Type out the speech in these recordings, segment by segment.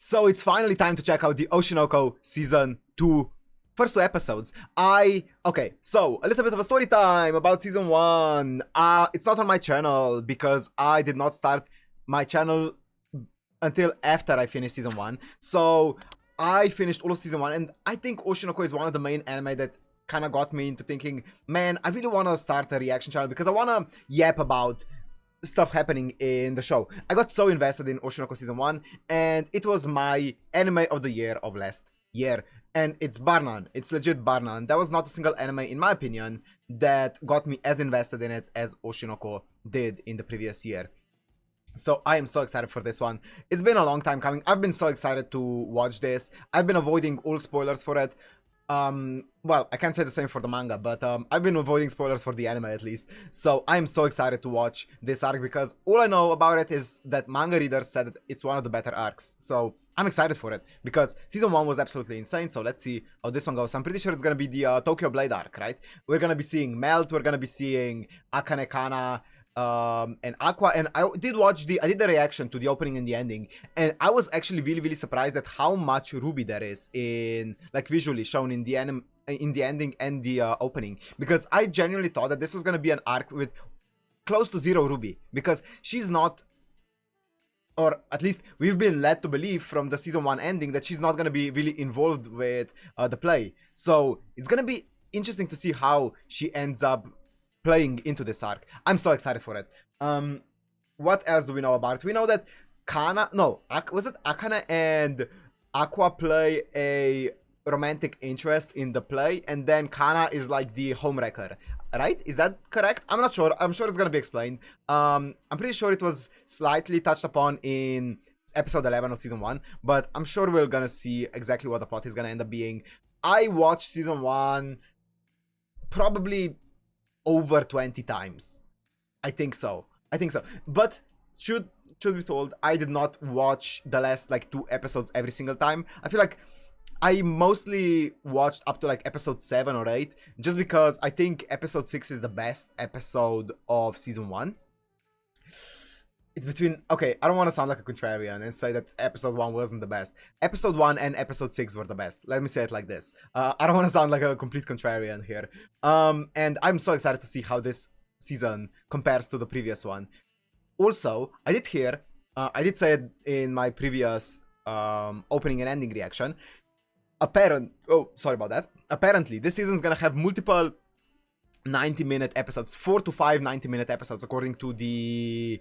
So it's finally time to check out the Oshinoko Season 2 first 2 episodes. Okay, so a little bit of a story time about Season 1. It's not on my channel because I did not start my channel until after I finished Season 1. So I finished all of Season 1 and I think Oshinoko is one of the main anime that kind of got me into thinking, man, I really want to start a reaction channel because I want to yap about stuff happening in the show. I got so invested in Oshinoko Season 1 and it was my anime of the year of last year. And it's bar none. It's legit bar none. There was not a single anime, in my opinion, that got me as invested in it as Oshinoko did in the previous year. So I am so excited for this one. It's been a long time coming. I've been so excited to watch this. I've been avoiding all spoilers for it. Well, I can't say the same for the manga, but I've been avoiding spoilers for the anime at least. So I'm so excited to watch this arc because all I know about it is that manga readers said that it's one of the better arcs. So I'm excited for it because Season 1 was absolutely insane. So let's see how this one goes. I'm pretty sure it's gonna be the Tokyo Blade arc, right? We're gonna be seeing Melt, we're gonna be seeing Akane Kana, and Aqua, and I did the reaction to the opening and the ending, and I was actually really surprised at how much Ruby there is in, like, visually shown in the ending and the opening, because I genuinely thought that this was gonna be an arc with close to zero Ruby, because she's not, or at least we've been led to believe from the Season 1 ending that she's not gonna be really involved with the play. So it's gonna be interesting to see how she ends up playing into this arc. I'm so excited for it. What else do we know about it? We know that was it Akane and Aqua play a romantic interest in the play, and then Kana is like the homewrecker, right? Is that correct? I'm not sure. I'm sure it's gonna be explained. I'm pretty sure it was slightly touched upon in episode 11 of Season 1, but I'm sure we're gonna see exactly what the plot is gonna end up being. I watched Season 1 probably over 20 times. I think so. But should be told, I did not watch the last like 2 episodes every single time. I feel like I mostly watched up to like episode 7 or 8, just because I think episode 6 is the best episode of Season 1. It's between, okay, I don't want to sound like a contrarian and say that episode 1 wasn't the best. Episode 1 and episode 6 were the best. Let me say it like this. I don't want to sound like a complete contrarian here. And I'm so excited to see how this season compares to the previous one. Also, I did say it in my previous opening and ending reaction. Apparently, this season's gonna have multiple 90-minute episodes, 4 to 5 90-minute episodes, according to the...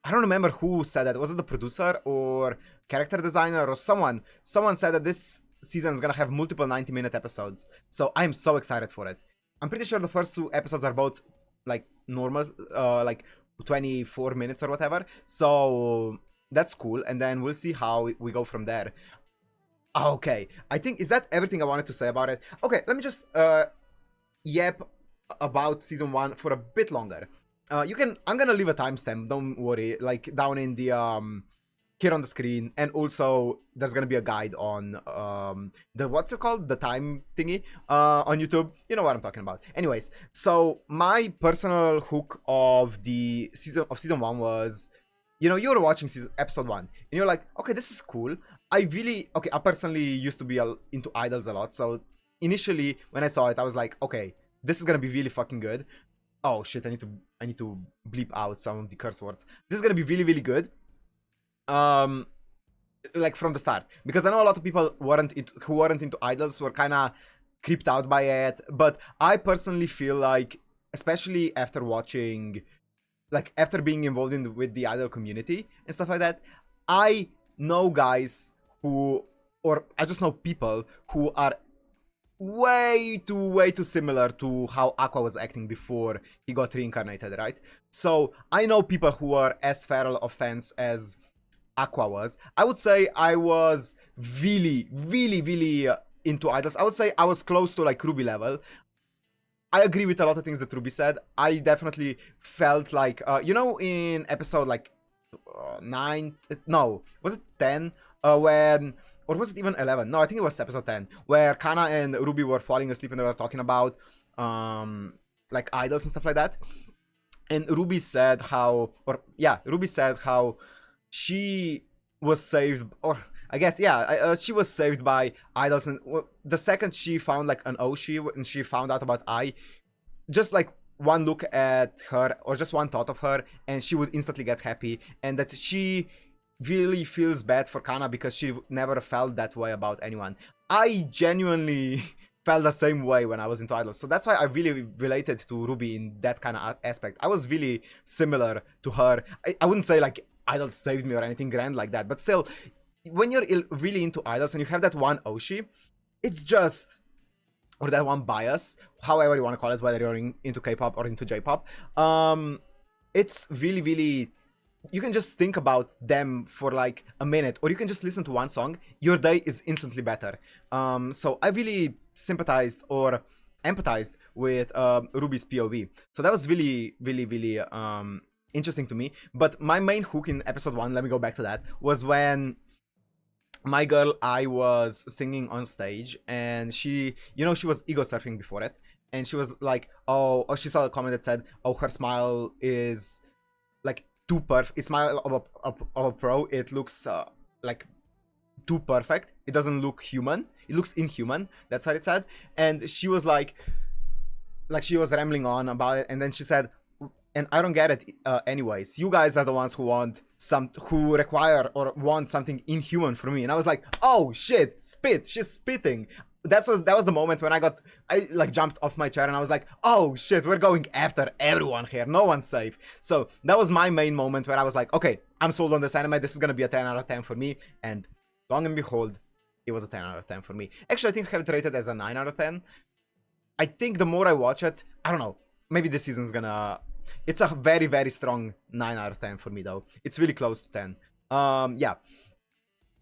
I don't remember who said that. Was it the producer or character designer or someone? Someone said that this season is gonna have multiple 90-minute episodes. So I'm so excited for it. I'm pretty sure the first 2 episodes are both like normal, like 24 minutes or whatever. So that's cool. And then we'll see how we go from there. Okay, I think, is that everything I wanted to say about it? Okay, let me just yap about Season 1 for a bit longer. I'm gonna leave a timestamp, don't worry, like down in the here on the screen, and also there's gonna be a guide on the, what's it called, the time thingy on YouTube. You know what I'm talking about. Anyways, so my personal hook of the season 1 was, you know, you were watching episode 1 and you're like, okay, this is cool. I personally used to be into idols a lot, so initially when I saw it I was like, okay, this is gonna be really fucking good. Oh shit, I need to bleep out some of the curse words. This is gonna be really good. Like from the start, because I know a lot of people who weren't into idols were kind of creeped out by it, but I personally feel like, especially after watching, like after being involved with the idol community and stuff like that, I know guys who, or I just know people who are way too similar to how Aqua was acting before he got reincarnated, right? So I know people who are as feral of fans as Aqua was. I would say I was really into idols. I would say I was close to like Ruby level. I agree with a lot of things that Ruby said. I definitely felt like, you know, in episode like 9, no, was it 10? When, or was it even 11? No, I think it was episode 10, where Kana and Ruby were falling asleep and they were talking about like idols and stuff like that. And Ruby said how she was saved, or I guess, yeah, she was saved by idols, and the second she found like an Oshi and she found out about just like one look at her or just one thought of her and she would instantly get happy, and that she really feels bad for Kana because she never felt that way about anyone. I genuinely felt the same way when I was into idols, so that's why I really related to Ruby in that kind of aspect. I was really similar to her. I wouldn't say like idols saved me or anything grand like that, but still, when you're really into idols and you have that one Oshi, it's just, or that one bias, however you want to call it, whether you're into K-pop or into J-pop, it's really, really, you can just think about them for like a minute, or you can just listen to one song, your day is instantly better. So I really sympathized or empathized with Ruby's POV. So that was really, really, really interesting to me. But my main hook in episode 1, let me go back to that, was when my girl I was singing on stage, and she, she was ego surfing before it, and she was like, oh, she saw a comment that said, oh, her smile is like too perfect. It's smile of a pro. It looks like too perfect. It doesn't look human. It looks inhuman. That's what it said. And she was like she was rambling on about it, and then she said, and I don't get it anyways. You guys are the ones who require or want something inhuman from me. And I was like, oh shit, spit, she's spitting. That was the moment when I like jumped off my chair and I was like, oh shit, we're going after everyone here. No one's safe. So that was my main moment where I was like, okay, I'm sold on this anime. This is gonna be a 10 out of 10 for me. And long and behold, it was a 10 out of 10 for me. Actually, I think I have it rated as a 9 out of 10. I think the more I watch it, I don't know, maybe this season's gonna... It's a very, very strong 9 out of 10 for me, though. It's really close to 10. Yeah.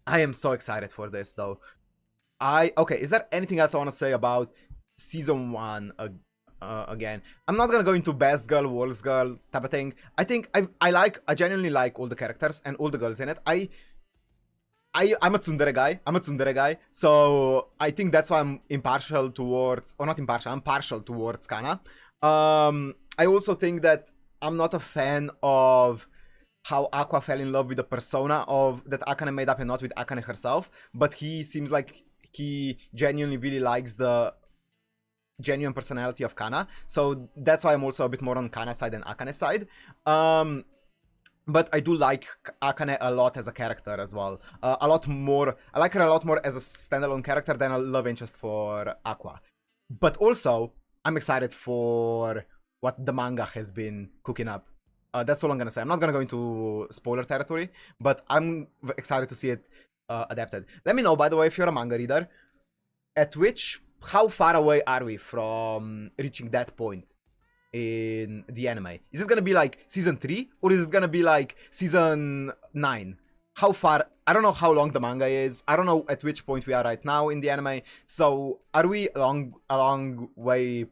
I am so excited for this, though. Okay, is there anything else I want to say about Season 1 again? I'm not gonna go into best girl, worst girl type of thing. I think I genuinely like all the characters and all the girls in it. I'm a tsundere guy. So I think that's why I'm impartial towards... Or not impartial, I'm partial towards Kana. I also think that I'm not a fan of how Aqua fell in love with the persona of that Akane made up and not with Akane herself, but he seems like he genuinely really likes the genuine personality of Kana, so that's why I'm also a bit more on Kana's side than Akane's side. But I do like Akane a lot as a character as well. A lot more. I like her a lot more as a standalone character than a love interest for Aqua. But also, I'm excited for what the manga has been cooking up. That's all I'm gonna say. I'm not gonna go into spoiler territory, but I'm excited to see it adapted. Let me know, by the way, if you're a manga reader, how far away are we from reaching that point in the anime? Is it gonna be like season 3, or is it gonna be like season 9? How far? I don't know how long the manga is. I don't know at which point we are right now in the anime. So are we a long way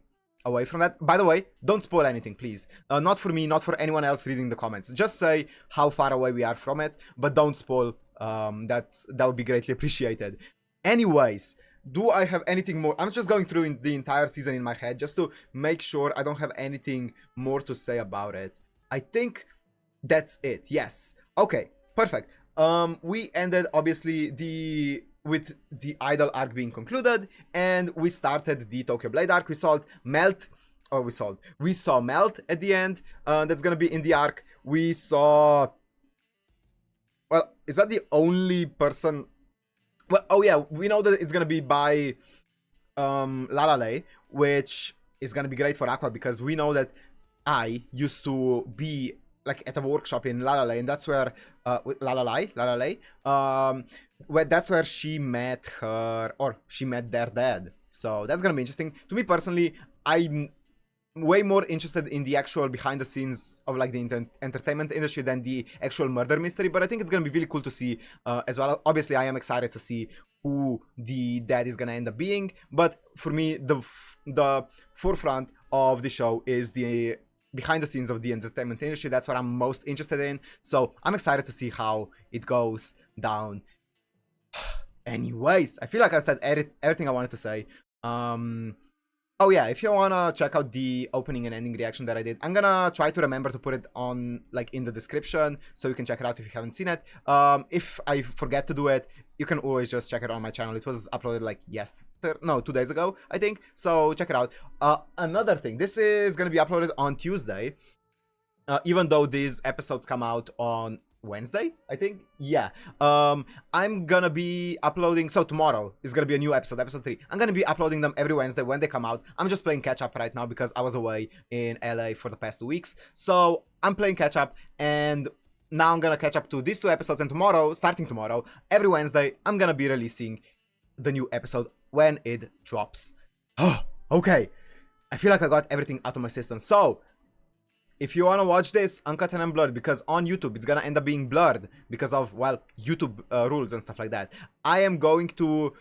away from that? By the way, don't spoil anything, please. Not for me, not for anyone else reading the comments. Just say how far away we are from it, but don't spoil. That would be greatly appreciated. Anyways, do I have anything more? I'm just going through the entire season in my head just to make sure I don't have anything more to say about it. I think that's it. Yes. Okay, perfect. We ended obviously with the idol arc being concluded, and we started the Tokyo Blade arc. We saw Melt at the end. That's gonna be in the arc. We saw... Well, is that the only person... Well, oh yeah, we know that it's gonna be by Lalale, which is gonna be great for Aqua, because we know that I used to be like at a workshop in Lalale, and that's where that's where she met their dad. So that's gonna be interesting. To me personally, I'm way more interested in the actual behind the scenes of like the entertainment industry than the actual murder mystery, but I think it's gonna be really cool to see as well. Obviously, I am excited to see who the dad is gonna end up being, but for me, the forefront of the show is the behind the scenes of the entertainment industry. That's what I'm most interested in, so I'm excited to see how it goes down. Anyways, I feel like I said everything I wanted to say. Oh yeah, if you wanna check out the opening and ending reaction that I did, I'm gonna try to remember to put it on like in the description so you can check it out if you haven't seen it. If I forget to do it, you can always just check it on my channel. It was uploaded like 2 days ago, I think. So check it out. Another thing, this is gonna be uploaded on Tuesday, even though these episodes come out on Wednesday, I think. Yeah. I'm gonna be uploading. So tomorrow is gonna be a new episode, episode 3. I'm gonna be uploading them every Wednesday when they come out. I'm just playing catch up right now because I was away in LA for the past 2 weeks. So I'm playing catch up, and now I'm gonna catch up to these 2 episodes. And tomorrow, starting tomorrow, every Wednesday, I'm gonna be releasing the new episode when it drops. Oh, okay. I feel like I got everything out of my system. So if you want to watch this uncut and unblurred, because on YouTube it's gonna end up being blurred because of, well, YouTube rules and stuff like that, I am going to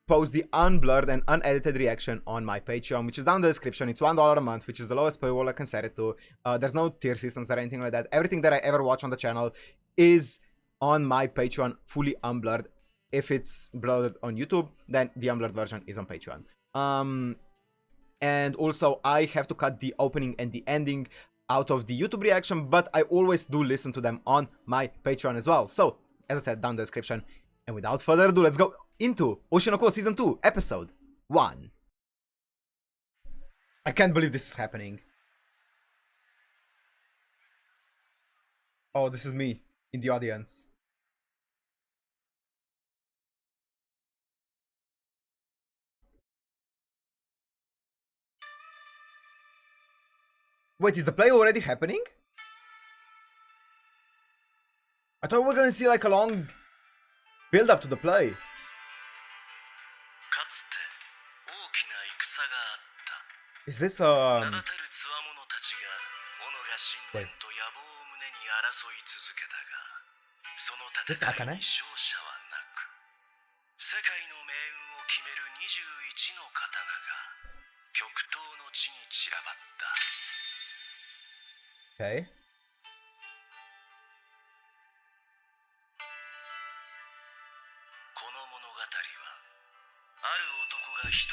post the unblurred and unedited reaction on my Patreon, which is down in the description. It's $1 a month, which is the lowest paywall I can set it to. There's no tier systems or anything like that. Everything that I ever watch on the channel is on my Patreon, fully unblurred. If it's blurred on YouTube, then the unblurred version is on Patreon. And also I have to cut the opening and the ending out of the YouTube reaction, but I always do listen to them on my Patreon as well. So, as I said, down in the description. And without further ado, let's go into Oshi no Ko Season 2, Episode 1. I can't believe this is happening. Oh, this is me in the audience. Wait, is the play already happening? I thought we were gonna see like a long build up to the play. Is this wait. This is Akane? Okay.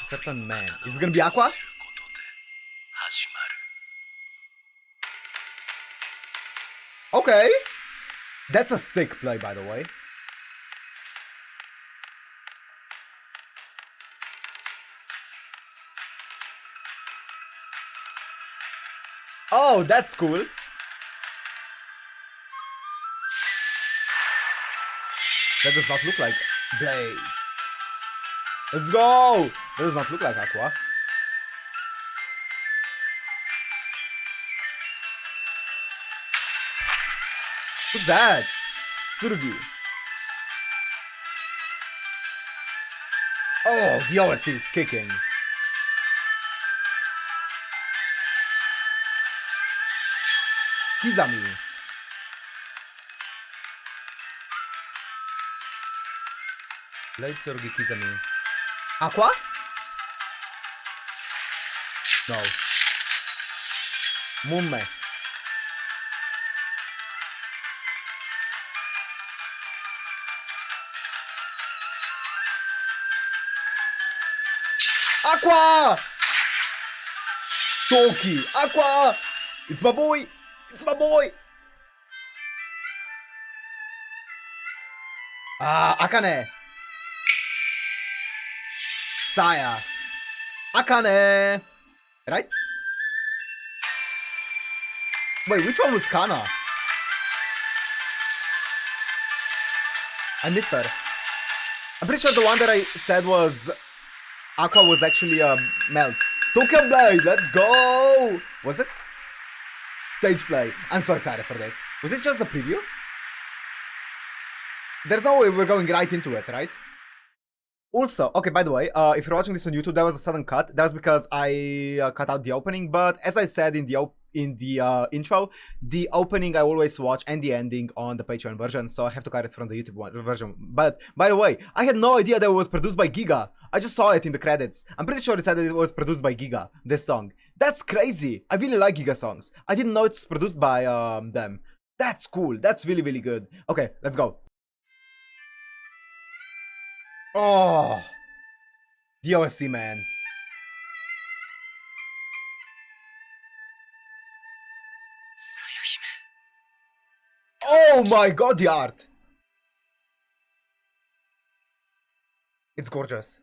Certain man. Is it gonna be Aqua? Okay. That's a sick play, by the way. Oh, that's cool. That does not look like Blade. Let's go! That does not look like Aqua. Who's that? Tsurugi. Oh, the OST is kicking. Kizami. Blade Tsurugi Kizami. Aqua? No. Mumme. Aqua! Toki! Aqua! It's my boy! It's my boy! Akane! Saya! Akane! Right? Wait, which one was Kana? I missed her. I'm pretty sure the one that I said was Aqua was actually a melt. Tokyo Blade, let's go! Was it? Stage play. I'm so excited for this. Was this just a preview? There's no way we're going right into it, right? Also, okay, by the way, if you're watching this on YouTube, that was a sudden cut. That was because I cut out the opening, but as I said in the intro, the opening I always watch and the ending on the Patreon version, so I have to cut it from the YouTube version. But, by the way, I had no idea that it was produced by Giga. I just saw it in the credits. I'm pretty sure it said that it was produced by Giga, this song. That's crazy. I really like Giga songs. I didn't know it's produced by them. That's cool. That's really, really good. Okay, let's go. Oh, the OST, man. Oh my god, the art! It's gorgeous.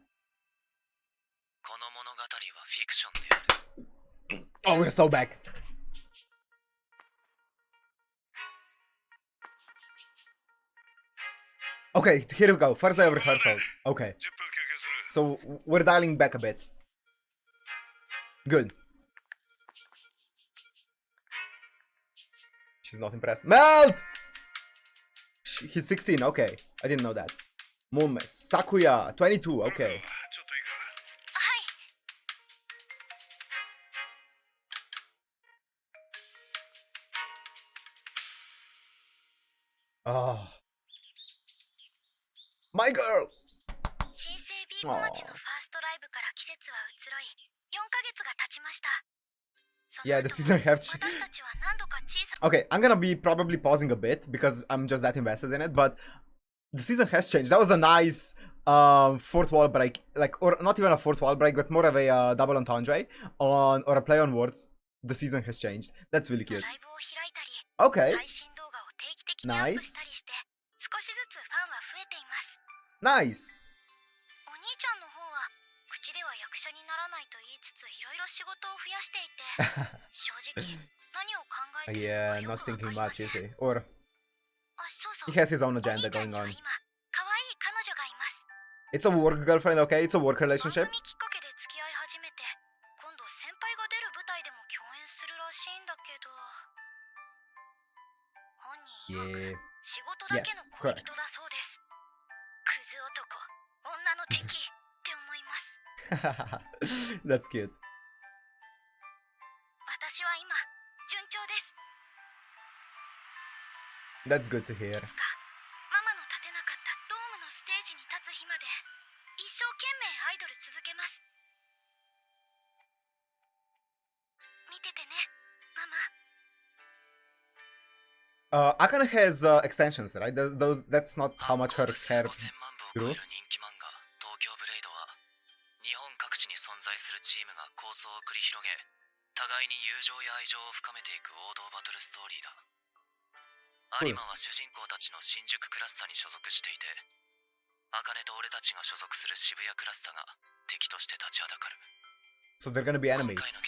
Oh, we're so back. Okay, here we go. First day of rehearsals. Okay. So we're dialing back a bit. Good. She's not impressed. Melt! He's 16, okay. I didn't know that. Mume. Sakuya, 22, okay. Oh. My girl! Aww. Yeah, the season have Okay, I'm gonna be probably pausing a bit because I'm just that invested in it, but the season has changed. That was a nice fourth wall break, like, or not even a fourth wall break, but more of a double entendre on, or a play on words. The season has changed. That's really cute. Okay. Nice. Nice. Yeah, not thinking much, is he? Or he has his own agenda going on. It's a work girlfriend, okay? It's a work relationship. Yeah. Yes, correct. That's cute. That's good to hear. Akane has extensions, right? That's not how much her hair grew. Cool. So they're gonna be enemies.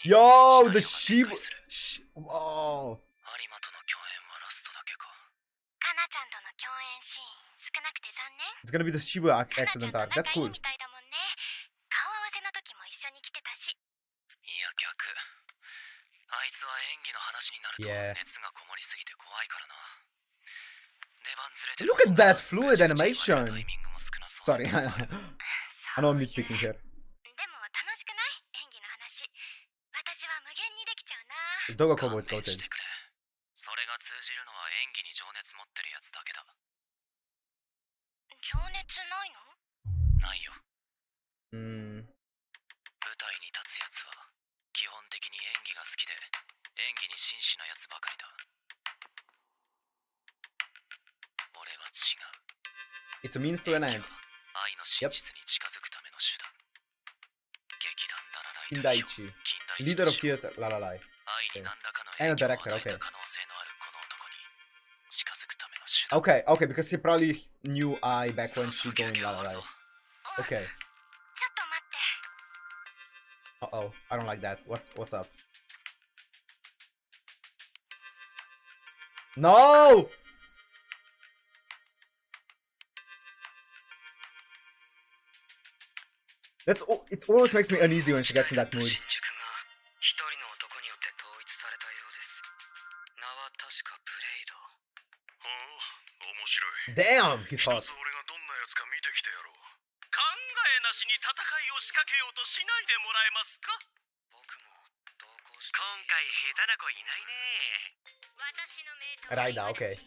Yo, the Shibu. Whoa. It's gonna be the Shibu accident arc. That's cool. Yeah. Look at that fluid animation. Sorry, I know I'm nitpicking here. Doga Kobo is goated. It's a means to an end. Yep. Kindaichi. Leader of theater. La la la. Okay. And a director, okay. Okay, because he probably knew I back when she joined La La La. Okay. Uh-oh, I don't like that. What's up? No! It always makes me uneasy when she gets in that mood. Damn, he's hot. Raida, okay.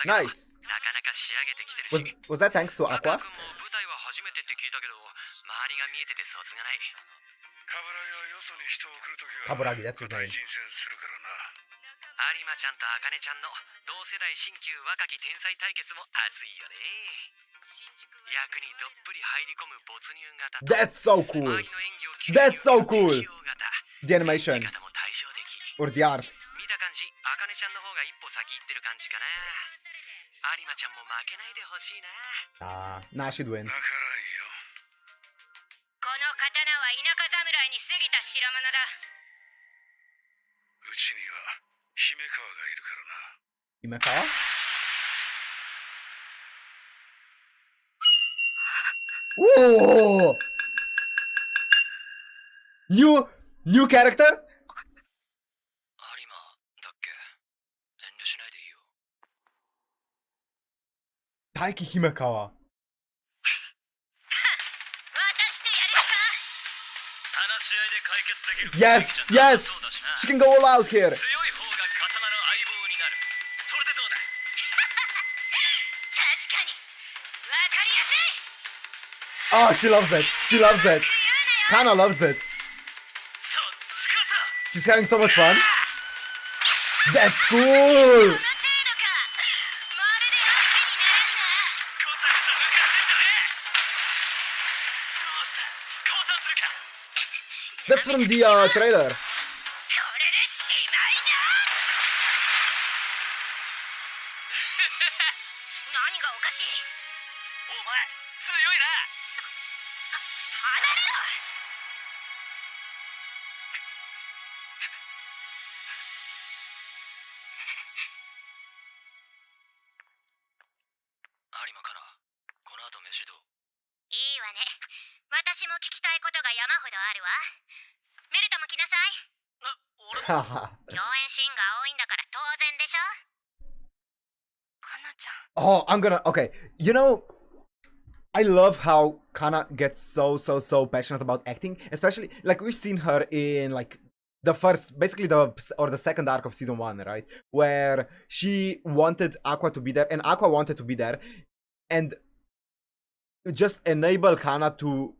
Nice. Was that thanks to Aqua? Kaburagi, that's his name. That's so cool. That's so cool. The animation. Or the art. Nah, she'd win. この刀は田舎侍に過ぎた代物だ。うちには姫川がいるからな。姫川? Whoa! New character? 有馬だっけ？遠慮しないでいいよ。大輝姫川。Yes, yes! She can go all out here! Oh, she loves it! She loves it! Kana loves it! She's having so much fun! That's cool! That's from the trailer. Oh, I'm gonna... Okay, you know... I love how Kana gets so passionate about acting. Especially, like, we've seen her in, like, the first... Basically, the second arc of season 1, right? Where she wanted Aqua to be there, and Aqua wanted to be there. And just enable Kana to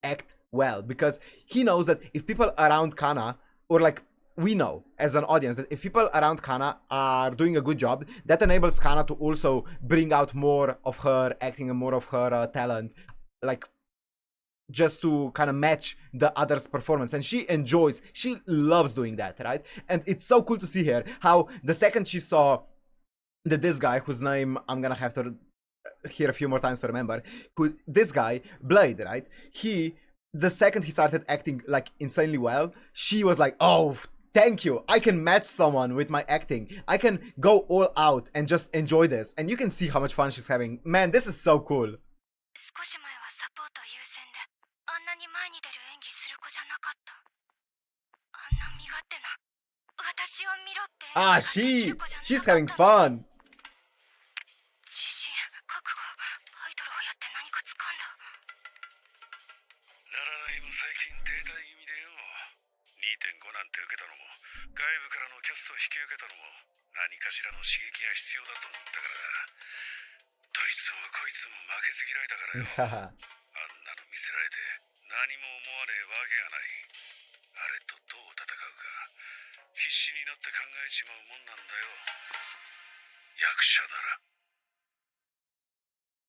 act well. Because he knows that if people around Kana... Or, like... We know, as an audience, that if people around Kana are doing a good job, that enables Kana to also bring out more of her acting and more of her talent, like, just to kind of match the others' performance. And she loves doing that, right? And it's so cool to see her, how the second she saw that this guy, whose name I'm gonna have to hear a few more times to remember, this guy, Blade, right? The second he started acting, like, insanely well, she was like, oh, thank you, I can match someone with my acting. I can go all out and just enjoy this. And you can see how much fun she's having. Man, this is so cool. Ah, she's having fun.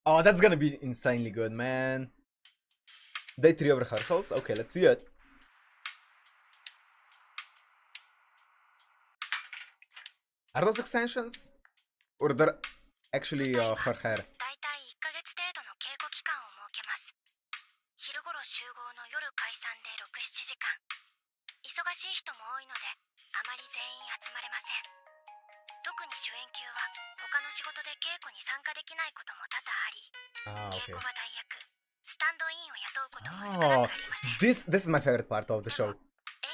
Oh, that's gonna be insanely good, man. Day 3 of rehearsals? Okay, let's see it. Are those extensions? Or they're actually her hair? 他の仕事で稽古に参加できないことも多々あり、稽古は代役、スタンドインを雇うことも少なくありません。This is my favorite part of the show. 演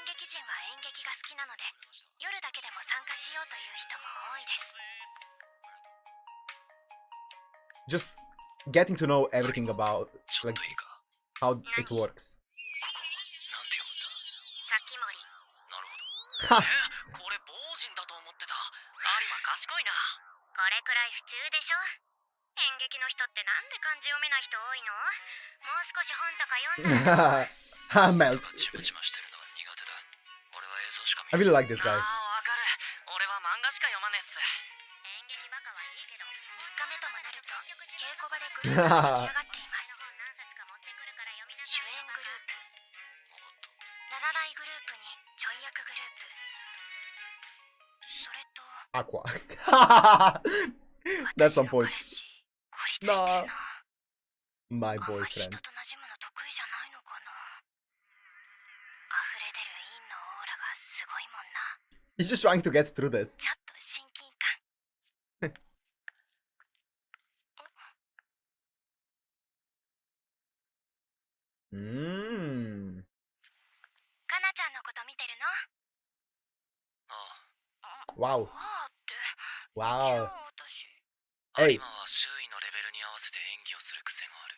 劇人は演劇が好きなので、夜だけでも参加しようという人も多いJust です。getting to know everything about, like, how it works. さきもり。なるほど。これ坊人だと思ってた。有馬賢いな。これくらい普通でしょ。演劇の人ってなんで漢字読めない人多いの？もう少し本とか読んだ。Melt. I really like this guy. わかる。俺は漫画しか読まねえっす。演劇バカはいいけど、3日目ともなると稽古場でグループが出来上がっています。ライグループにちょい役グループ。それと Aqua. 私 That's on の point. 彼氏孤立してるな。 My あんまり boyfriend. 人と馴染むの得意じゃないのかな。溢れ出る陰のオーラがすごいもんな。 He's just trying to get through this. ちょっと親近感。かなちゃんのこと見てるの？Wow. ああって。 Wow. 私。 Hey. 今は周囲のレベルに合わせて演技をする癖がある。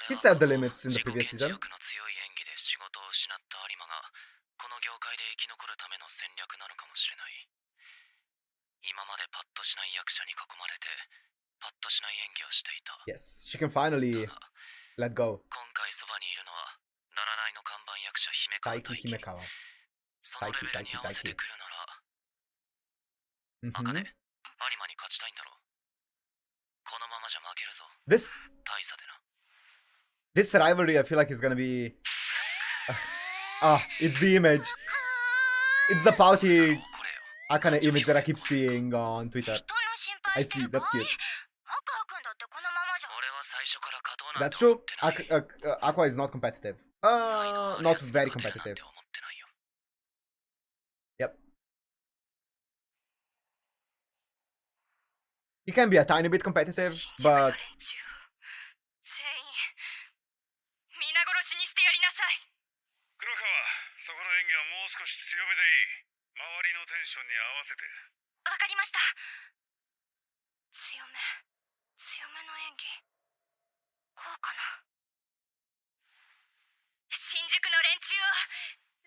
He set the limits in the previous season. 自己顕示欲の強い演技で仕事を失った有馬がこの業界で生き残るための戦略なのかもしれない。今までパッとしない役者に囲まれてパッとしない演技をしていた。 Yes, she can finally let go. 今回そばにいるのはララライの看板役者姫川 Taiki Himekawa. そのレベルに合わせてくるなら赤で有馬に勝ちたいんだろう。このままじゃ負けるぞ。 This 大差でな。 this rivalry, I feel like is gonna be. It's the image. It's the pouty Akane image that I keep seeing on Twitter. I see. That's cute. That's true. Aqua is not competitive. Not very competitive. Yep. He can be a tiny bit competitive, but 黒川、そこの演技はもう少し強めでいい。周りのテンションに合わせて。わかりました。強めの演技。こうかな。新宿の連中を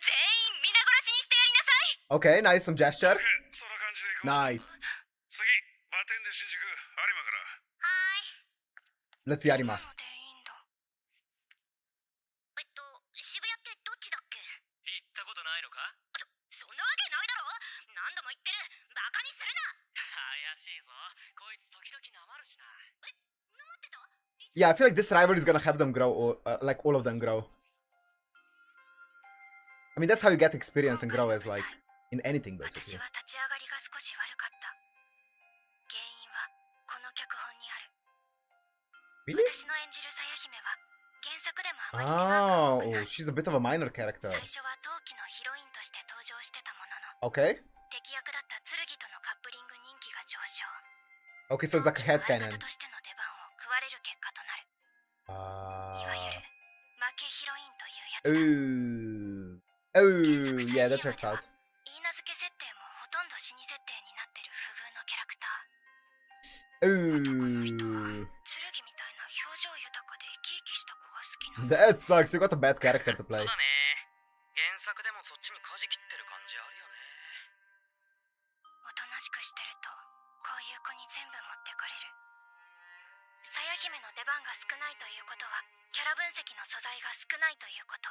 全員皆殺しにしてやりなさい。 okay, nice. Some gestures. そんな感じでいこう。 Nice. 次、バテンで新宿、有馬から。Let's see Arima. なのでいいんだ。渋谷ってどっちだっけ？行ったことないのか？そんなわけないだろ。何度も言ってる。バカにするな。怪しいぞ。こいつ時々なまるしな。なまってた？ Yeah, I feel like this rivalry is gonna help them grow, or like all of them grow. I mean, that's how you get experience and grow as like in anything 私 basically. は立ち上がりが少し悪かった。原因はこの脚本にある。 Really? 私の演じるさや姫は原作でもあまり手が Oh, she's a bit of a minor character. 最初は陶器のヒロインとして登場してたものの Okay. 敵役だった剣とのカップリング人気が上昇。 Okay, so it's like a 相 headcanon. 方としての出番を食われる結果となる。いわゆる負けヒロインというやつだ。 Oh, yeah, that checks out. 言い名付け設定もほとんど死に設定になってる不遇のキャラクター。 Oh, 剣みたいな表情豊かで生き生きした子が好きなの。 that sucks. You got a bad character to そう play. だね。原作でもそっちに舵切ってる感じあるよね。おとなしくしてるとこういう子に全部持ってかれる。さや姫の出番が少ないということはキャラ分析の素材が少ないということ。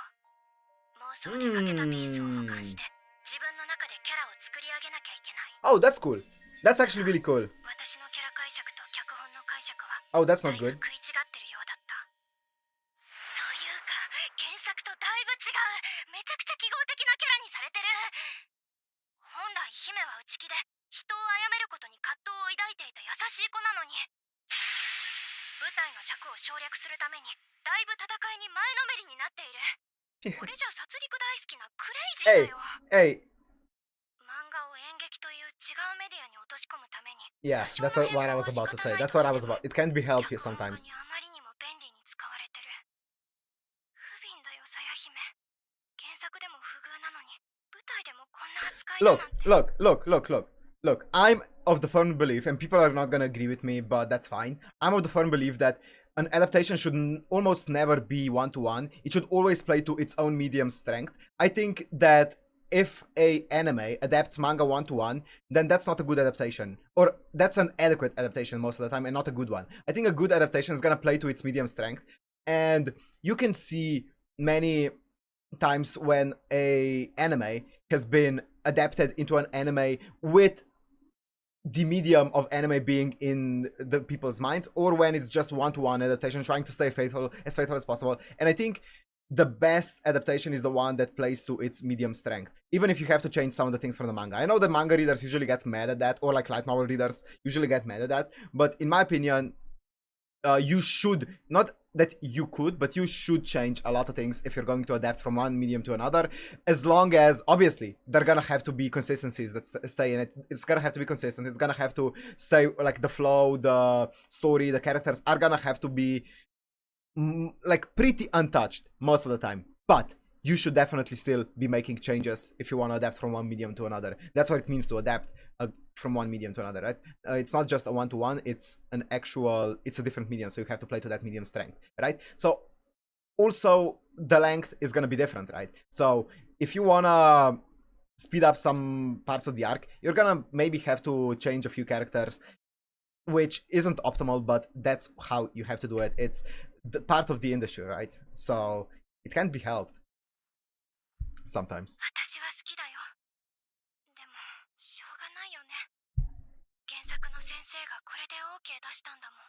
妄想でかけたピースを保管して自分の中でキャラを作り上げなきゃいけない。 Oh, that's cool. That's actually really cool. 私のキャラ解釈と脚本の解釈は Oh, that's だ not いぶ good. 食い違ってるようだった。というか原作とだいぶ違う。めちゃくちゃ記号的なキャラにされてる。本来姫は内気で人を殺めることに葛藤を抱いていた優しい子なのに、舞台の尺を省略するためにだいぶ戦いに前のめりになっている。これじゃ殺戮大好きなクレイジーだよ。 Hey, 漫画を演劇という違うメディアに落とし込むために yeah, that's what I was about to say. That's what I was about. It can't be helped here 脚本 sometimes. にあまりにも便利に使われてる。不憫だよさや姫。原作でも不遇なのに舞台でもこんな扱いだなんて。 Look. I'm of the firm belief, and people are not gonna agree with me, but that's fine. I'm of the firm belief that an adaptation should almost never be one-to-one. It should always play to its own medium strength. I think that if a anime adapts manga one-to-one, then that's not a good adaptation. Or that's an adequate adaptation most of the time and not a good one. I think a good adaptation is gonna play to its medium strength. And you can see many times when a anime has been adapted into an anime with the medium of anime being in the people's minds, or when it's just one-to-one adaptation trying to stay faithful as possible. And I think the best adaptation is the one that plays to its medium strength, even if you have to change some of the things from the manga. I know the manga readers usually get mad at that, or like light novel readers usually get mad at that, but in my opinion, you should, not that you could, but you should change a lot of things if you're going to adapt from one medium to another, as long as, obviously, there are gonna have to be consistencies that stay in it. It's gonna have to be consistent. It's gonna have to stay, like, the flow, the story, the characters are gonna have to be like pretty untouched most of the time, but you should definitely still be making changes if you want to adapt from one medium to another. That's what it means to adapt from one medium to another, right? It's not just a one-to-one, it's an actual, it's a different medium, so you have to play to that medium strength, right? So also the length is going to be different, right? So if you want to speed up some parts of the arc, you're going to maybe have to change a few characters, which isn't optimal, but that's how you have to do it. It's the part of the industry, right? So it can't be helped sometimes. 私は好きだよ。でも、しょうがないよね。原作の先生がこれで OK 出したんだもん。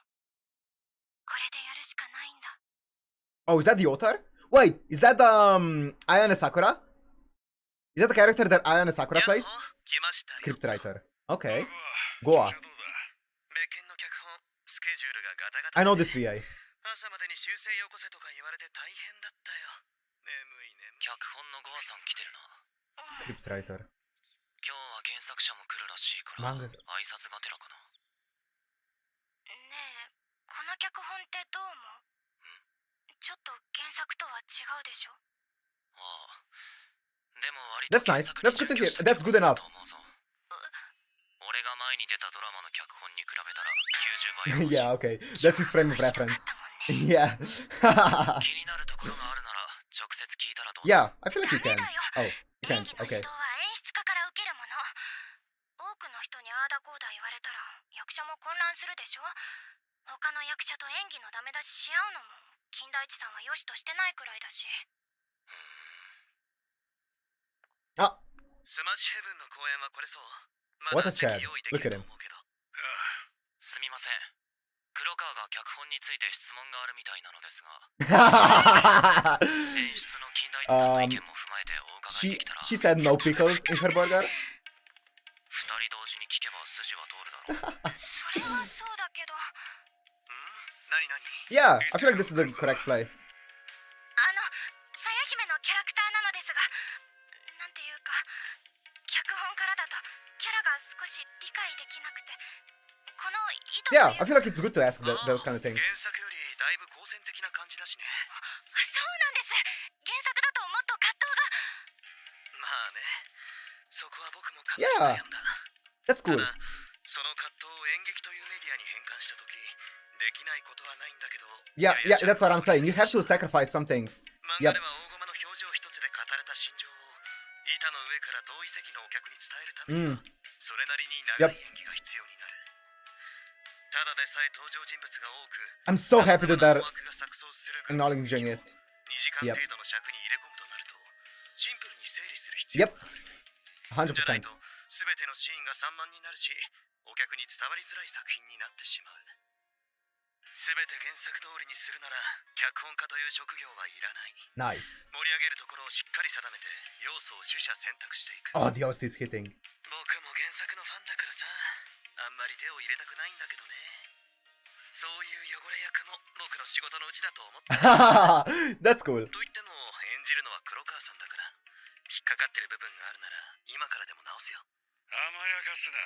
これでやるしかないんだ。Oh, is that the author? Wait, is that Ayane Sakura? Is that the character that Ayane Sakura plays? Scriptwriter. Okay. Goa. I know this VA. 朝までに修正よこせとか言われて大変だったよ。眠い眠い。脚本のゴアさん来てるな。Scriptwriter. 今日は原作者も来るらしいから挨拶がてらかな。ねえ、この脚本ってどう思う？ちょっと原作とは違うでしょ？ああ。でも割と That's nice. That's good to hear. That's good enough. 俺が前に出たドラマの脚本に比べたら90倍。Yeah, okay. That's his frame of reference. Yeah. Yeah, I feel like you can. Oh, you can't. Okay. 他の役者と演技のダメ出しし合うのも金田一さんは良しとしてないくらいだし。あ、スマッシュヘブンの公演はこれそう。 What a Chad. Look at him. すみません。黒川が脚本について質問があるみたいなのですが。演出の金田一さんの意見も踏まえてお伺いできたら。She said no pickles in her burger. 二人同時に聞けば筋は通るだろう。それはそうだけど。何 Yeah, I feel like this is the correct play. さや姫のキャラクターなのですが、なんていうか、脚本からだとキャラが少し理解できなくて、この意図。 Yeah, I feel like it's good to ask those kind of things. 原作よりだいぶ好戦的な感じだしね。そうなんです。原作だともっと葛藤が。まあね、そこは僕もかなり悩んだ。That's cool. その葛藤を演劇というメディアに変換したとき、できないことはないんだけど。Yeah, that's what I'm saying. You have to sacrifice some things. 漫画では大駒の表情一つで語れた心情を板の上から同意席のお客に伝えるためには、それなりに長い演技が必要になる。ただでさえ登場人物が多く、I'm so happy that they're acknowledging it. 2時間程度の尺に入れ込むとなると、シンプルに整理する必要がある。 Yep. じゃない 100%. と全てのシーンが散漫になるし、お客に伝わりづらい作品になってしまう。全て原作通りにするなら、脚本家という職業はいらない。Nice. 盛り上げるところをしっかり定めて、要素を取捨選択していく。 Oh, the host is hitting. 僕も原作のファンだからさ、あんまり手を入れたくないんだけどね。そういう汚れ役も僕の仕事のうちだと思って。That's cool. と言っても演じるのは黒川さんだから、引っかかってる部分があるなら今からでも直すよ。甘やかすな。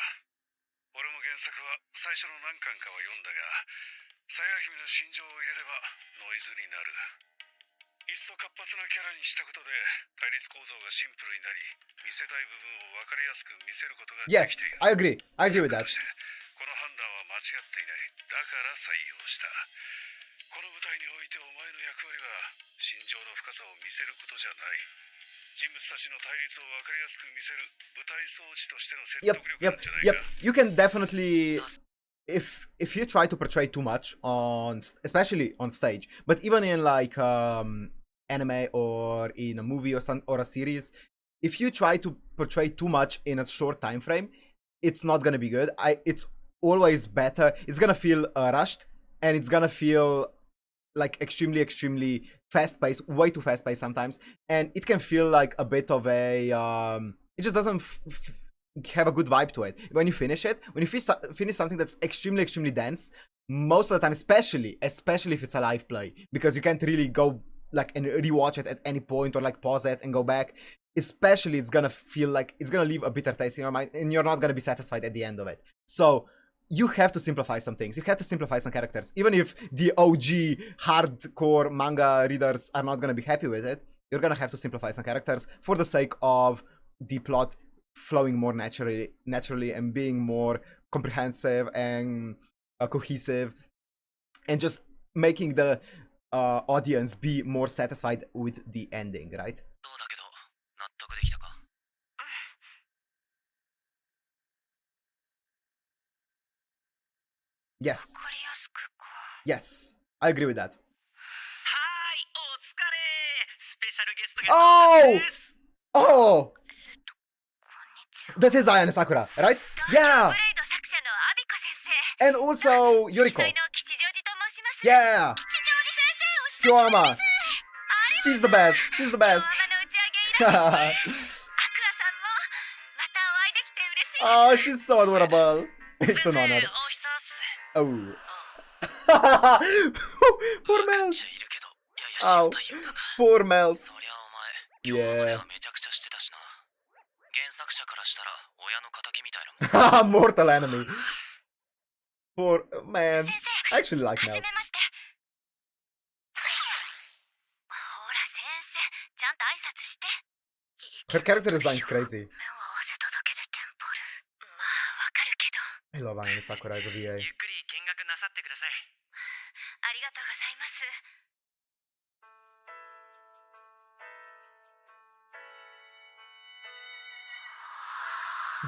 俺も原作は最初の何巻かは読んだが、さや姫の心情を入れればノイズになる。いっそ活発なキャラにしたことで対立構造がシンプルになり、見せたい部分を分かりやすく見せることができている。 Yes, I agree. I agree with that. この判断は間違っていない。だから採用した。この舞台においてお前の役割は心情の深さを見せることじゃない。人物たちの対立を分かりやすく見せる舞台装置としての説得力なんじゃないか。 Yep. You can definitely, if you try to portray too much on, especially on stage, but even in like anime or in a movie or a series, if you try to portray too much in a short time frame, it's not gonna be good. It's always better. It's gonna feel rushed, and it's gonna feel like extremely fast paced, way too fast paced sometimes, and it can feel like a bit of a it just doesn't have a good vibe to it when you finish it. When you finish something that's extremely dense, most of the time, especially if it's a live play, because you can't really go like and rewatch it at any point or like pause it and go back. Especially, it's gonna feel like it's gonna leave a bitter taste in your mind, and you're not gonna be satisfied at the end of it. So you have to simplify some things. You have to simplify some characters, even if the OG hardcore manga readers are not gonna be happy with it. You're gonna have to simplify some characters for the sake of the plot flowing more naturally and being more comprehensive and cohesive, and just making the audience be more satisfied with the ending, right? そうだけど、納得できたか? Yes. わかりやすくか。Yes. I agree with that. はーい、お疲れ。スペシャルゲストが Oh! です。 Oh! こんにちは。 That is Ayane Sakura, right? Yeah! ブレイド作者のアビコ先生。 And also 司 Yoriko. 会の吉祥寺と申します。 Yeah! 吉祥寺先生、お久しぶり Kyoama. She's the best. She's the です。 best. 動画の打ち上げ以来です。アクアさんもまたお会いできて嬉しいです。 Oh, she's so adorable. It's an う honor. ぜえ、お久っす。 Oh. Poor めっ Melt. ちゃいるけど、やや Oh, 心配だな。 poor Melt. そりゃお前、今日まで Yeah. はめちゃくちゃしてたしな。原作者からしたら親の敵みたいなもん。 Mortal enemy. Poor man. 先 I actually 生、 like はじ Melt. めまして。ほら、先生、ちゃんと挨拶して。 Her character design is crazy. 目を合わせただけでテンポる。まあ、わかるけど。 I love Ayane Sakura as a ゆ VA. っくり見学なさってください。ありがとうございます。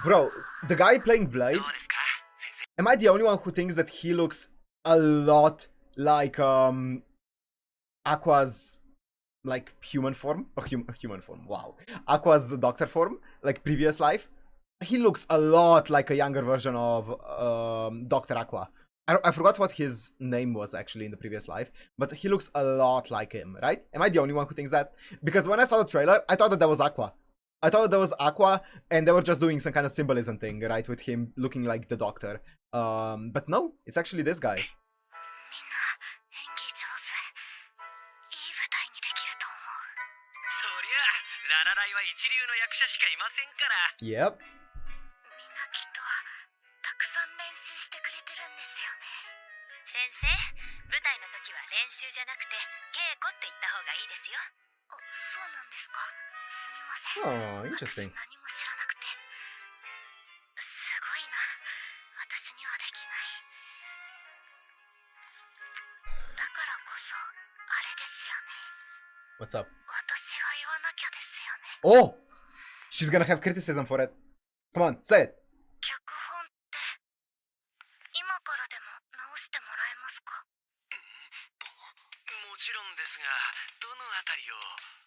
Bro, the guy playing Blade, どうですか、先生。 am I the only one who thinks that he looks a lot like Aqua's like human form? Or human form, wow. Aqua's doctor form, like previous life. He looks a lot like a younger version of Dr. Aqua. I forgot what his name was actually in the previous life, but he looks a lot like him, right? Am I the only one who thinks that? Because when I saw the trailer, I thought that was Aqua. I thought that was Aqua, and they were just doing some kind of symbolism thing, right? With him looking like the doctor. But no, it's actually this guy. みんな、演技上手。いい舞台にできると思う。そりゃ、ララライは一流の役者しかいませんから。 Yep. みんなきっとたくさん練習してくれてるんですよね。先生、舞台の時は練習じゃなくて稽古って言った方がいいですよ。あ、そうなんですか。すみません。 Oh, interesting. 何も知らなくて。すごいな。私にはできない。だからこそあれですよね。 What's up? 私が言わなきゃですよね。 Oh! She's gonna have criticism for it. Come on, say it. 脚本って今からでも直してもらえますか？もちろんですが、どのあたりを。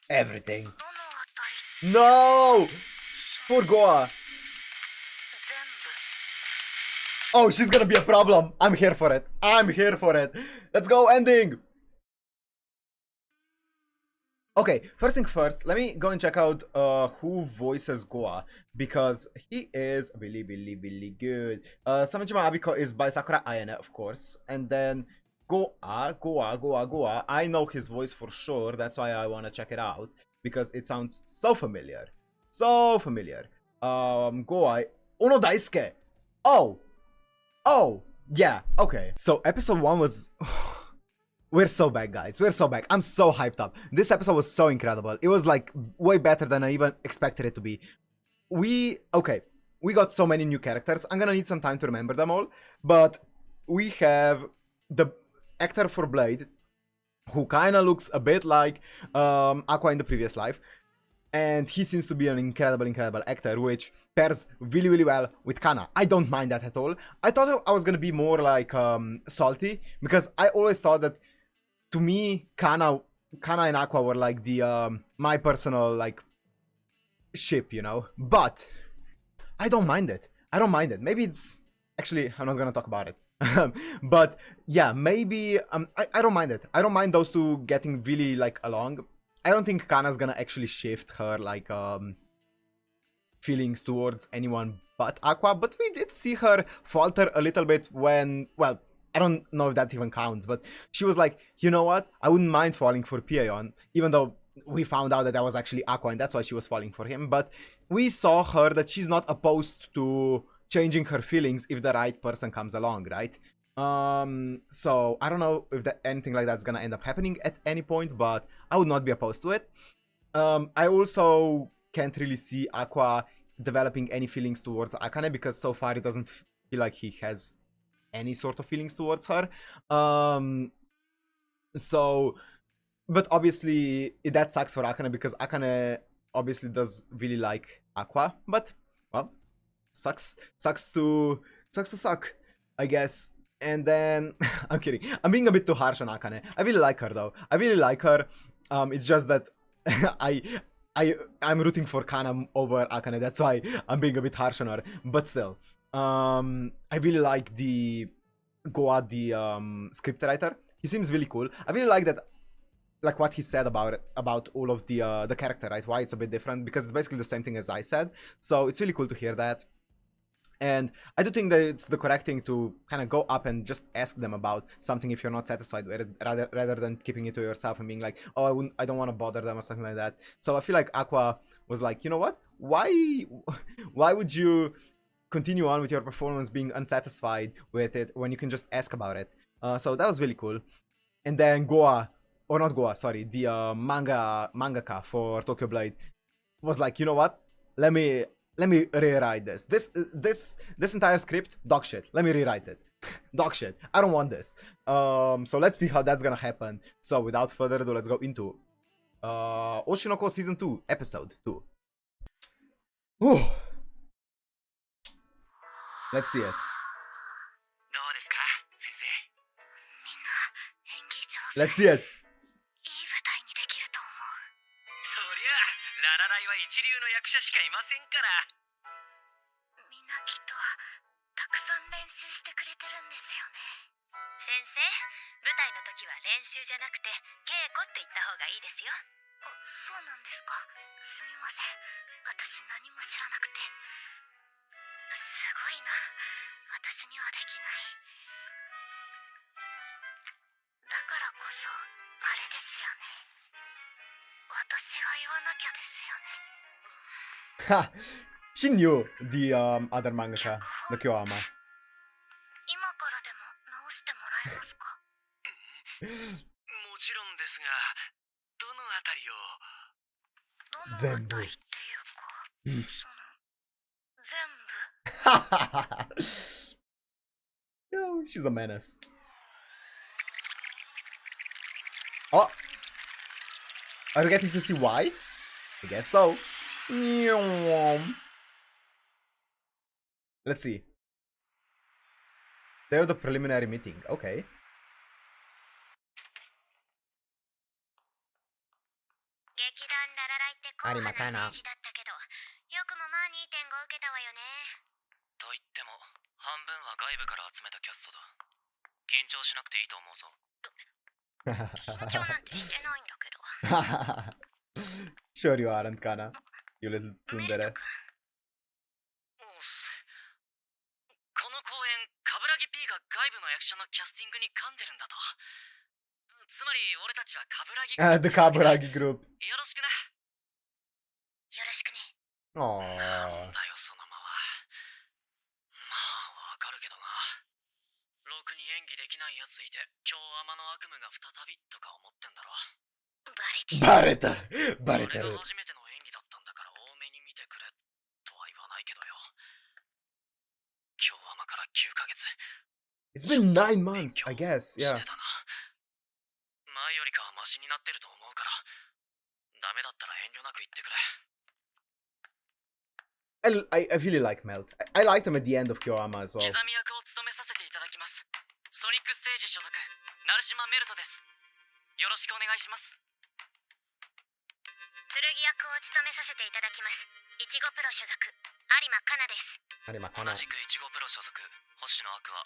Everything. どのあたり？ No! Poor Goa. 全部。 Oh, she's gonna be a problem. I'm here for it. I'm here for it. Let's go, ending! Okay, first thing first, let me go and check out who voices Goa, because he is really good. Samejima Abiko is by Sakura Ayane, of course, and then Goa. I know his voice for sure, that's why I wanna check it out, because it sounds so familiar. So familiar. Goa. Ono Daisuke! Oh! Yeah, okay. So episode 1 was... We're so back, guys. We're so back. I'm so hyped up. This episode was so incredible. It was like way better than I even expected it to be. We got so many new characters. I'm gonna need some time to remember them all. But we have the actor for Blade, who kinda looks a bit like Aqua in the previous life. And he seems to be an incredible actor, which pairs really well with Kana. I don't mind that at all. I thought I was gonna be more like salty, because I always thought that, to me, Kana and Aqua were like the my personal like ship, you know. But I don't mind it. Maybe it's actually, I'm not gonna talk about it. But yeah, maybe I don't mind it. I don't mind those two getting really like along. I don't think Kana's gonna actually shift her like feelings towards anyone but Aqua, but we did see her falter a little bit when, well, I don't know if that even counts, but she was like, you know what, I wouldn't mind falling for Piayon, even though we found out that that was actually Aqua and that's why she was falling for him. But we saw her that she's not opposed to changing her feelings if the right person comes along, right? So I don't know if that anything like that's gonna end up happening at any point, but I would not be opposed to it. I also can't really see Aqua developing any feelings towards Akane because so far it doesn't feel like he has any sort of feelings towards her. So, but obviously that sucks for Akane because Akane obviously does really like Aqua, but well, sucks to suck, I guess. And then I'm kidding. I'm being a bit too harsh on Akane. I really like her though. I really like her. It's just that I'm rooting for Kana over Akane. That's why I'm being a bit harsh on her. But still, I really like the Goa, the scriptwriter. He seems really cool. I really like that, like what he said about all of the character, right? Why it's a bit different because it's basically the same thing as I said. So it's really cool to hear that. And I do think that it's the correct thing to kind of go up and just ask them about something if you're not satisfied with it, rather than keeping it to yourself and being like, oh, I don't want to bother them or something like that. So I feel like Aqua was like, you know what? Why would you continue on with your performance being unsatisfied with it when you can just ask about it? So that was really cool. And then Goa, or not Goa, sorry, the mangaka for Tokyo Blade was like, you know what? Let me rewrite this. This entire script, dog shit. Let me rewrite it. Dog shit. I don't want this. So let's see how that's gonna happen. So without further ado, let's go into Oshinoko Season 2, Episode 2. Whew. Let's see it. Let's see it. ララライは一流の役者しかいませんから。みんなきっとたくさん練習してくれてるんですよね。先生、舞台の時は練習じゃなくて稽古って言った方がいいですよ。あ、そうなんですか。すみません。私何も知らなくて。すごいな。私にはできない。だからこそあれですよね。私が言わなきゃですよね。Ha! She knew the other mangaka, the Kyoama. 今からでも直してもらえますか？もちろんですが、どのあたりを？全部。どのあたりっていうか、全部？ Yo, she's a menace. Oh! Are you getting to see why? I guess so. Let's see. They have the preliminary meeting. Okay. 劇団ララライって硬派なイメージだったけど、よくもまあ 2.5 受けたわよね。と言っても、半分は外部から集めたキャストだ。緊張しなくていいと思うぞ。緊張なんてしてないんだけど。Sure you aren't, Kana. You little tsundere. この公演、カブラギ P が外部の役者のキャスティングに噛んでるんだと。つまり俺たちはカブラギ The Kaburagi group. よろしくな。よろしくね。Aww. なんだよその間は。まあわかるけどな。ろくに演技できないやついて、今日天の悪夢が再びとか思ってんだろ。バレた。バレてる。俺が初めての演技だったんだから多めに見てくれとは言わないけどよ。今日天から9ヶ月。It's been 9 months, I guess, yeah. 前よりかはマシになってると思うから、ダメだったら遠慮なく言ってくれ。I really like Melt. I liked him at the end of Kyoama as well. 刻み役を務めさせていただきます。ソニックステージ所属、成島メルトです。よろしくお願いします。剣役を務めさせていただきます。いちごプロ所属、有馬香奈です。有馬香奈。同じくいちごプロ所属、星野アクア。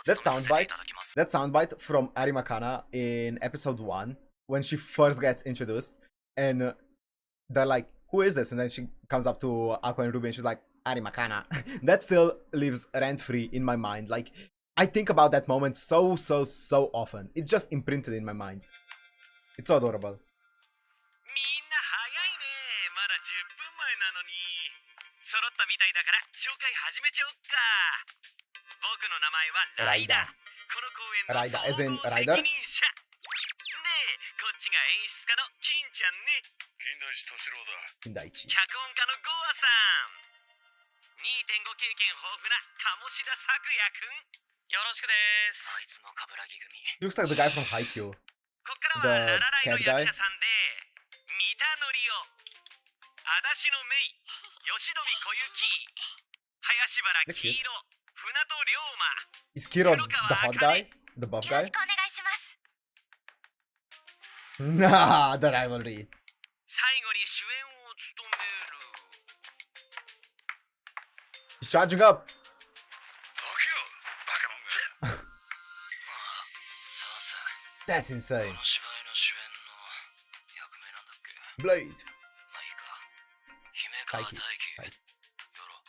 That soundbite, that soundbite from Arimakana in episode 1 when she first gets introduced, and they're like, "Who is this?" And then she comes up to Aqua and Ruby, and she's like, "Arimakana." That still lives rent free in my mind. Like, I think about that moment so often. It's just imprinted in my mind. It's so adorable. みんな早いね。まだ10分前なのに。揃ったみたいだから紹介始めちゃおっか。僕の名前はライダー。この公演のライダー as in 総合責任者。で、こっちが演出家の金ちゃんね。金田一敏郎だ。金田一。脚本家のゴアさん。2.5 経験豊富な鴨志田咲也くん。よろしくです。あいつの冠城組。Looks like the guy from Haikyuu. こっからはララライの役者さんで、三田則夫、足立のメイ、吉富小雪、林原黄色、船戸龍馬。Is Kiro the hot guy? The buff よろ guy? しくお願いします。 Nah, the rivalry. 最後に主演を務める。He's charging up. 起きろ、バカモンが。そうさ。 That's insane. この芝居の主演の役名なんだっけ。 Blade. まあいいか。姫川大輝。大輝よろ。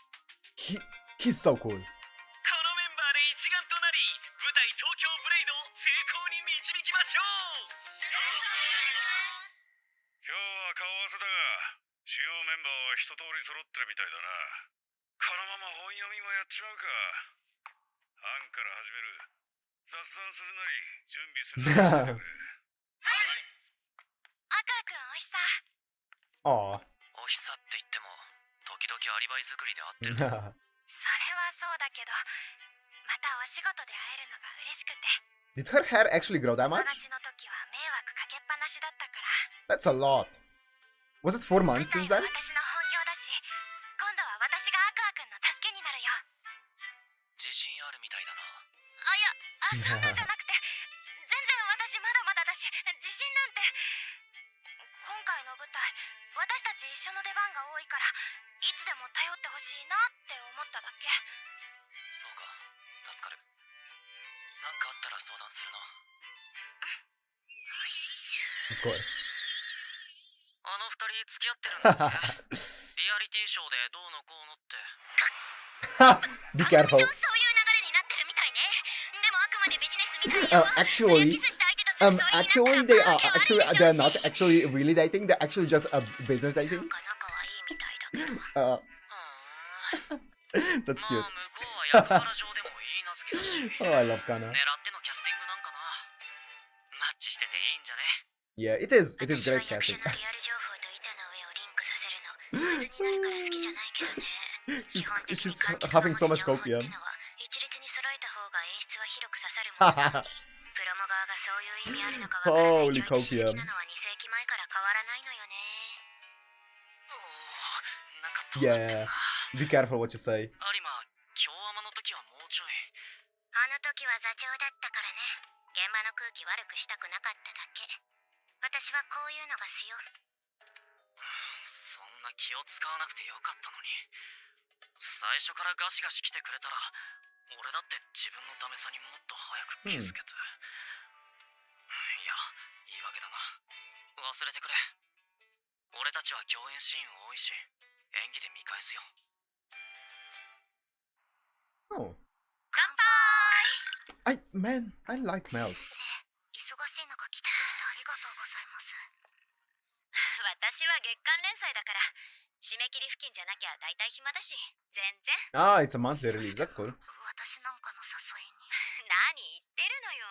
He's so cool. このメンバーで一丸となり、舞台東京ブレイドを成功に導きましょう。今日は顔合わせだが、主要メンバーは一通り揃ってるみたいだな。このまま本読みもやっちまうか。班から始める。雑談するなり、準備するなりしてくれ。赤くんおいしさ。 Aw. おひさって言っても、時々アリバイ作りで会ってる。それはそうだけど、またお仕事で会えるのが嬉しくて。 Did her hair actually grow that 友 much? 達の時は迷惑かけっぱなしだったから。 That's a lot. Was it 4 months 舞 since 台 then? は私の本業だし、今度は私がアクアくんの助けになるよ。自信あるみたいだな。あ、いや、そんなんじゃなくて、全然私まだまだだし、自信なんて。今回の舞台、私たち一緒の出番が多いから、いつでも頼ってほしいなって思っただけ。そうか、助かる。なんかあったら相談するな。Of course. あの二人付き合ってるんだって。リアリティショーでどうのこうのって。Be careful. そういう流れになってるみたいね。でもあくまでビジネスみたいよ。 Actually, actually they're not actually really dating. They're actually just a business な dating. んか仲はいいみたいだけど。That's まあ cute. 向こうは役柄上でもいい名付けだし。 Oh, I love Kana. 狙ってのキャスティングなんかな。マッチしてていいんじゃね。 Yeah, it is. It is 私は great 役者 casting. のリアル情報と板の上をリンクさせるの、普通になるから好きじゃないけどね。 She's having so much copium. 一律に揃えた方が演出は広く刺さるものなのに、プロモ側がそういう意味あるのかわからない Holy けど、私好 copium. きなのは2世紀前から変わらないのよね。おー、なんかどうなってん Yeah. な。 Be careful what you say. 有馬、京アマの時はもうちょい。あの時は座長だったからね。現場の空気悪くしたくなかっただけ。私はこういうのがすよ。そんな気を使わなくてよかったのに。最初からガシガシ来てくれたら、俺だって自分のダメさにもっと早く気づけて。いや、言い訳だな。忘れてくれ。俺たちは共演シーン多いし、演技で見返すよ。 Oh. 乾杯。 Man, I like Melt. 忙しい中来てくれてありがとうございます。私は月間連載だから、締め切り付近じゃなきゃ大体暇だし、全然。 Ah, it's a monthly release. That's cool. 私なんかの誘いに。何言ってるのよ。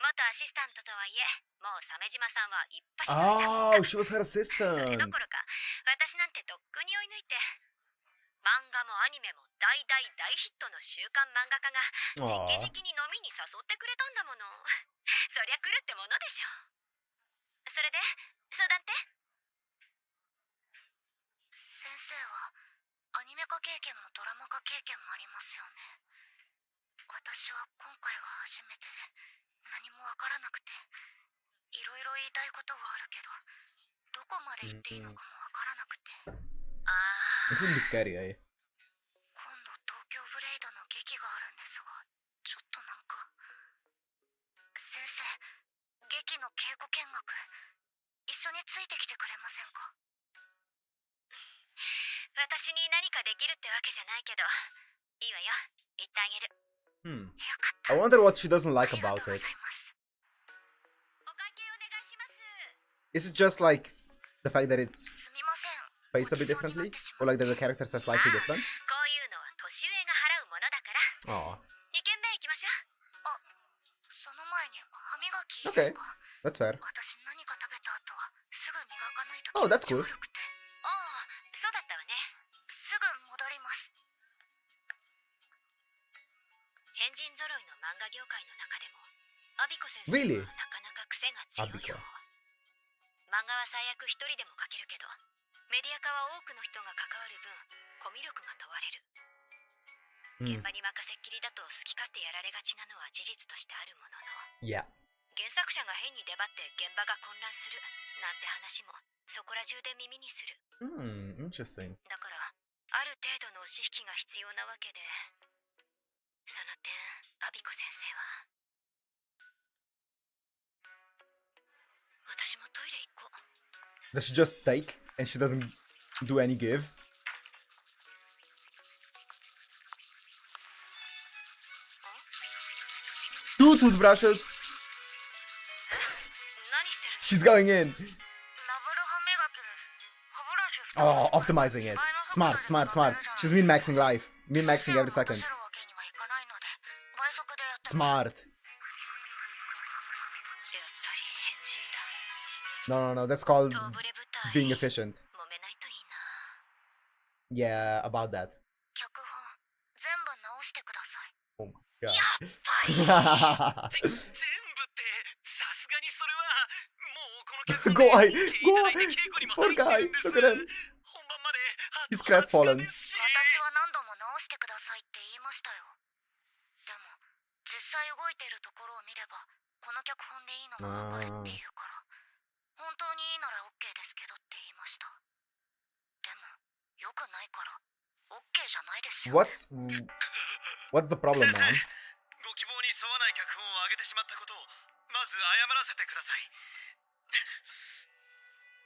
元アシスタントとはいえ、もう鮫島さんは一発の Oh, she was her それ assistant. どころか、私なんてとっくに追い抜いて。漫画もアニメも大ヒットの週刊漫画家が直々に飲みに誘ってくれたんだもの。そりゃ来るってものでしょ。それで相談って？先生はアニメ化経験もドラマ化経験もありますよね。私は今回が初めてで何もわからなくて、いろいろ言いたいことはあるけど、どこまで言っていいのかもわからなくて。It would be scary, eh? 今度東京ブレイドの劇があるんですが、私に何かできるってわけじゃないけど、いいわよ。言ってあげる。よかった。I wonder what she doesn't like about it. お会計お願いします。 Is it just like the fact that it's すみません。 paced a bit differently? Or like that the characters are slightly different? こういうのは年上が払うものだから。Oh. 2軒目行きましょう。あ、その前に歯磨き。 Okay, that's fair. 私何か食べた後はすぐ磨かないと。 Oh, that's cool. ああ、そうだったわね。すぐ戻ります。変人揃いの漫画業界の中でもアビコ先生 Really? はなかなか癖が強いよ。 Abiko. 漫画は最悪一人でも描けるけど、メディア化は多くの人が関わる分コミュ力が問われる。現場に任せっきりだと好き勝手やられがちなのは事実としてあるものの、 Yeah. 原作者が変に出張って現場が混乱するなんて話もそこら中で耳にする。 Interesting. だからある程度の押し引きが必要なわけで、その点アビコ先生は。私もトイレ行こう。 Does she just take and she doesn't do any give? Two toothbrushes. 何してる？ She's going in. ダブル歯磨きです。歯ブラシを使 Oh, う。 optimizing it. Smart, smart, smart. She's min-maxing life. Min-maxing every second. 任せるわけにはいかないので倍速でやって。 Smart. やっぱり変人だ。 No, no, no. That's called トーブレ部隊 being efficient. 揉めないといいな。 Yeah, about that. 脚本全部直してください。 Oh my god. 全部ってさすがにそれはもうこの脚本 Go, で go. いただいて稽古にも Poor 入って guy. るんです。 Look at him. 本番まで He's crestfallen. 私は何度も直してくださいって言いましたよ。でも実際動いているところを見ればこの脚本でいいのがわかるっていうから、本当にいいなら OK ですけどって言いました。でもよくないから OK じゃないですよ、ね。 What's the problem, man? ご希望に沿わない脚本を上げてしまったことをまず謝らせてください。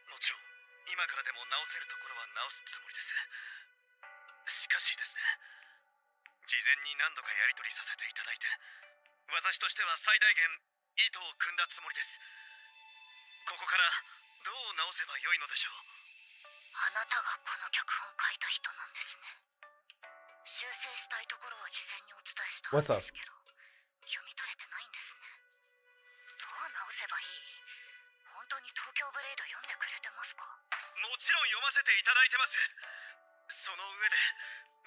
もちろん今からでも直せるところは直すつもりです。しかしですね、事前に何度かやり取りさせていただいて、私としては最大限意図を組んだつもりです。ここからどう直せばよいのでしょう。あなたがこの脚本書いた人なんですね。修正したいところは事前にお伝えしたはずですけど、読み取れてないんですね。どう直せばいい？本当に東京ブレイド読んでくれてますか？もちろん読ませていただいてます。その上で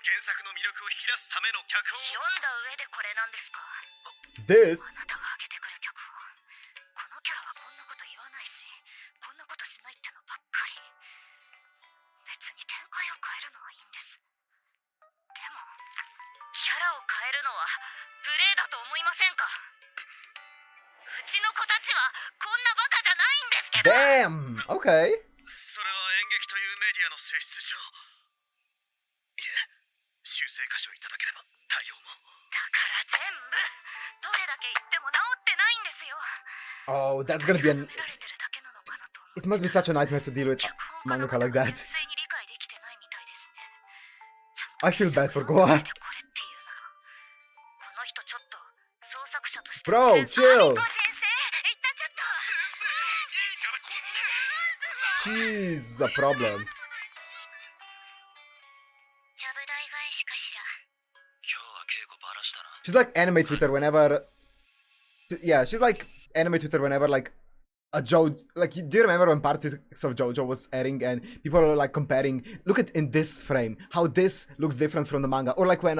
原作の魅力を引き出すための脚本を。読んだ上でこれなんですか？ This? あなたが挙げてくる脚本、このキャラはこんなこと言わないし、こんなことしないってのばっかり。別に展開を変えるのはいいんです。でもキャラを変えるのは無礼だと思いませんか？うちの子たちはこんなバカじゃないんですけど。 Damn! Okay. それは演劇というメディアの性質上。いえ、修正箇所いただければ対応も。だから全部どれだけ言っても治ってないんですよ。 Oh, that's gonna be an... 見られてるだけなのかなと思う。 It must be such a nightmare to deal with 脚本家の mangaka like 方が that. 純粋に理解できてないみたいですね。ちゃんと I feel bad for これ Goa. っていうなら、この人ちょっと創作者として。 Bro, chill. アビコ先生、言ったちょっと。 She's a problem. ちゃぶ台返しかしら。 今日は稽古バラしたな。 She's like anime Twitter whenever... Yeah, she's like anime Twitter whenever like a Joe... Like, do you remember when parts of Shoujo was airing and people were like comparing... Look at in this frame, how this looks different from the manga. Or like when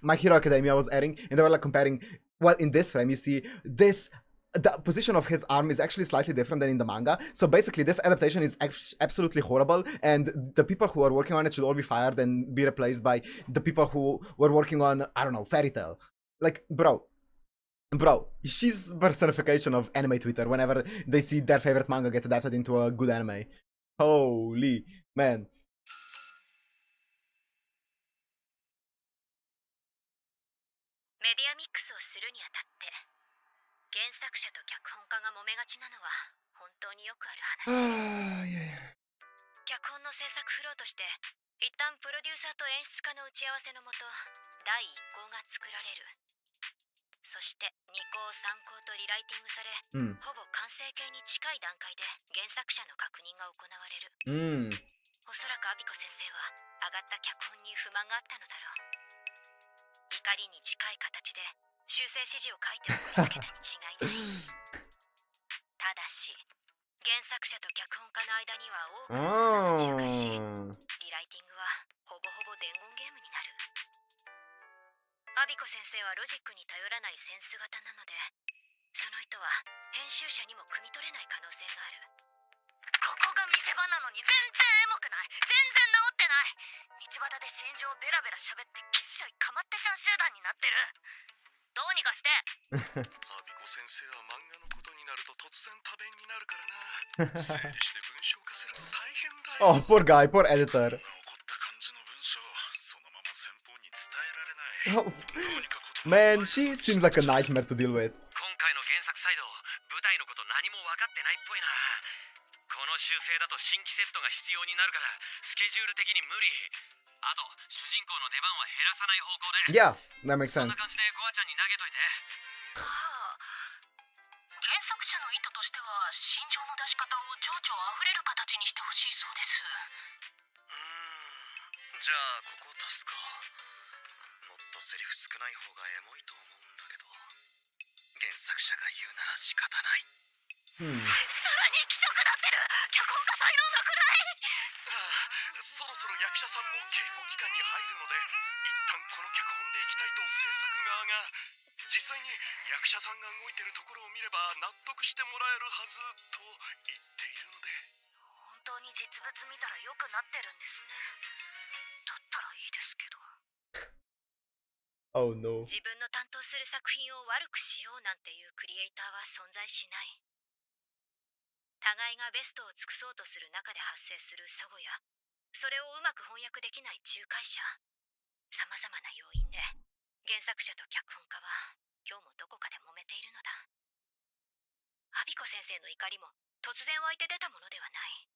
My Hero Academia was airing and they were like comparing... Well, in this frame you see this... The position of his arm is actually slightly different than in the manga. So basically this adaptation is absolutely horrible and the people who are working on it should all be fired and be replaced by the people who were working on, I don't know, Fairy Tail. Like, bro, she's personification of anime Twitter whenever they see their favorite manga get adapted into a good anime. Holy man. メディアミックスをするにあたって原作者と脚本家が揉めがちなのは本当によくある話。 yeah. 脚本の制作フローとして一旦プロデューサーと演出家の打ち合わせのもと第1項が作られる。そして2項3項とリライティングされ、ほぼ完成形に近い段階で原作者の確認が行われる。おそらくアビコ先生は上がった脚本に不満があったのだろう。怒りに近い形で修正指示を書いて送りつけたに違いない。ただし原作者と脚本家の間には多くの差が仲介し、リライティングはほぼほぼ伝言ゲームになる。アビコ先生はロジックに頼らないセンス型なので、その意図は編集者にも汲み取れない可能性がある。ここが見せ場なのに全然エモくない。全然治ってない。道端で心情をベラベラ喋ってきっしょいかまってちゃん集団になってる。どうにかして。アビコ先生は漫画のことになると突然多弁になるからな。整理して文章化するの大変だよ。Oh, poor guy, poor editor. 怒った感じの文章、そのまま先方に伝えられない。Oh, man, she seems like a nightmare to deal with. 今回の原作サイド、舞台のこと何も分かってないっぽいな。この修正だと新規セットが必要になるからスケジュール的に無理。あと主人公の出番は減らさない方向で。Yeah, that makes そん sense. な感じでゴアちゃんに投げといて。はあ、原作者の意図としては心情の出し方を情緒あふれる形にしてほしいそうです。じゃあここ足すか。もっとセリフ少ない方がエモいと思うんだけど、原作者が言うなら仕方ない。さらに気色だってる。脚本家才能なくない？そろそろ役者さんも稽古期間に入るので、一旦この脚本でいきたいと制作側が、実際に役者さんが動いてるところを見れば納得してもらえるはずと言っているので。本当に実物見たら良くなってるんですね。だったらいいですけど。Oh no. 自分の担当する作品を悪くしようなんていうクリエイターは存在しない。互いがベストを尽くそうとする中で発生する齟齬や、それをうまく翻訳できない仲介者、さまざまな要因で原作者と脚本家は今日もどこかで揉めているのだ。アビコ先生の怒りも突然湧いて出たものではない。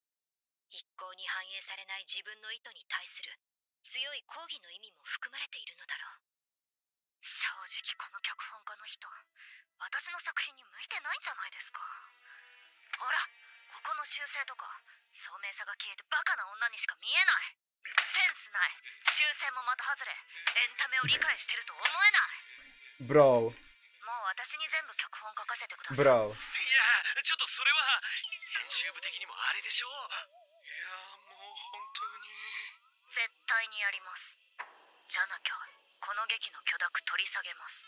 一向に反映されない自分の意図に対する強い抗議の意味も含まれているのだろう。正直この脚本家の人、私の作品に向いてないんじゃないですか。ほら、ここの修正とか聡明さが消えてバカな女にしか見えない。センスない。修正も的外れ。エンタメを理解してると思えない。Bro. もう私に全部脚本書かせてください。Bro. いや、ちょっとそれは編集部的にもあれでしょう。いやもう本当に。絶対にやります。じゃなきゃこの劇の許諾取り下げます。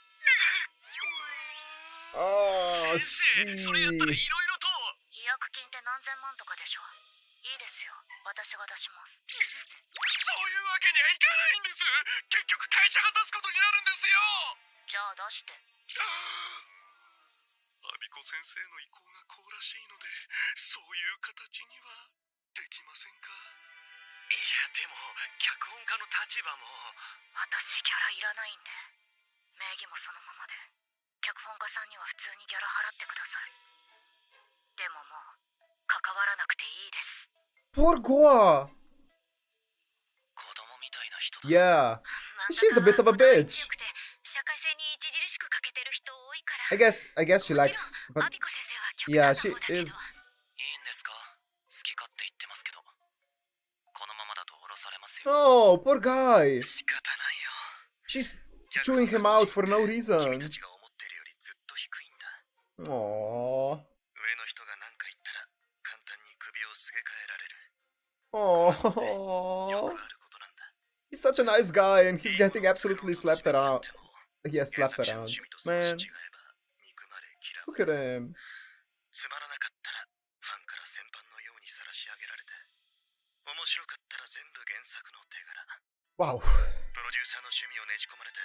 Oh, 先生、それやったらいろいろと。違約金って何千万とかでしょ。いいですよ、私が出します。そういうわけにはいかないんです。結局会社が出すことになるんですよ。じゃあ出して。アビコ先生の意向がこうらしいので、そういう形にはできませんか。いや、でも脚本家の立場も。私ギャラいらないんで、名義もそのままで脚本家さんには普通にギャラ払ってください。でももう関わらなくていいです。 Poor Goa. 子供みたいな人だ。 Yeah. She's a bit of a bitch. 社会性に著しく欠けてる人多いから。 I guess she likes, but アビコ先生は極 yeah, 端 she な方だけど。 is. いいんですか？好き勝手言ってますけど、このままだと降ろされますよ。 Oh, poor guy. 仕方ないよ。 She's chewing him out for no 君 reason. たちが思ってるよりずっと低いんだ。 Aww. 上の人が何か言ったら簡単に首をすげ替えられる。よ Aww. くあることなんだ。 He's such a nice guy and he's getting absolutely slapped around. He has slapped around. Man, look at him. つまらなかったらファンから先般のように晒し上げられて、面白かったら全部原作の手柄。 Wow. プロデューサーの趣味をねじ込まれて、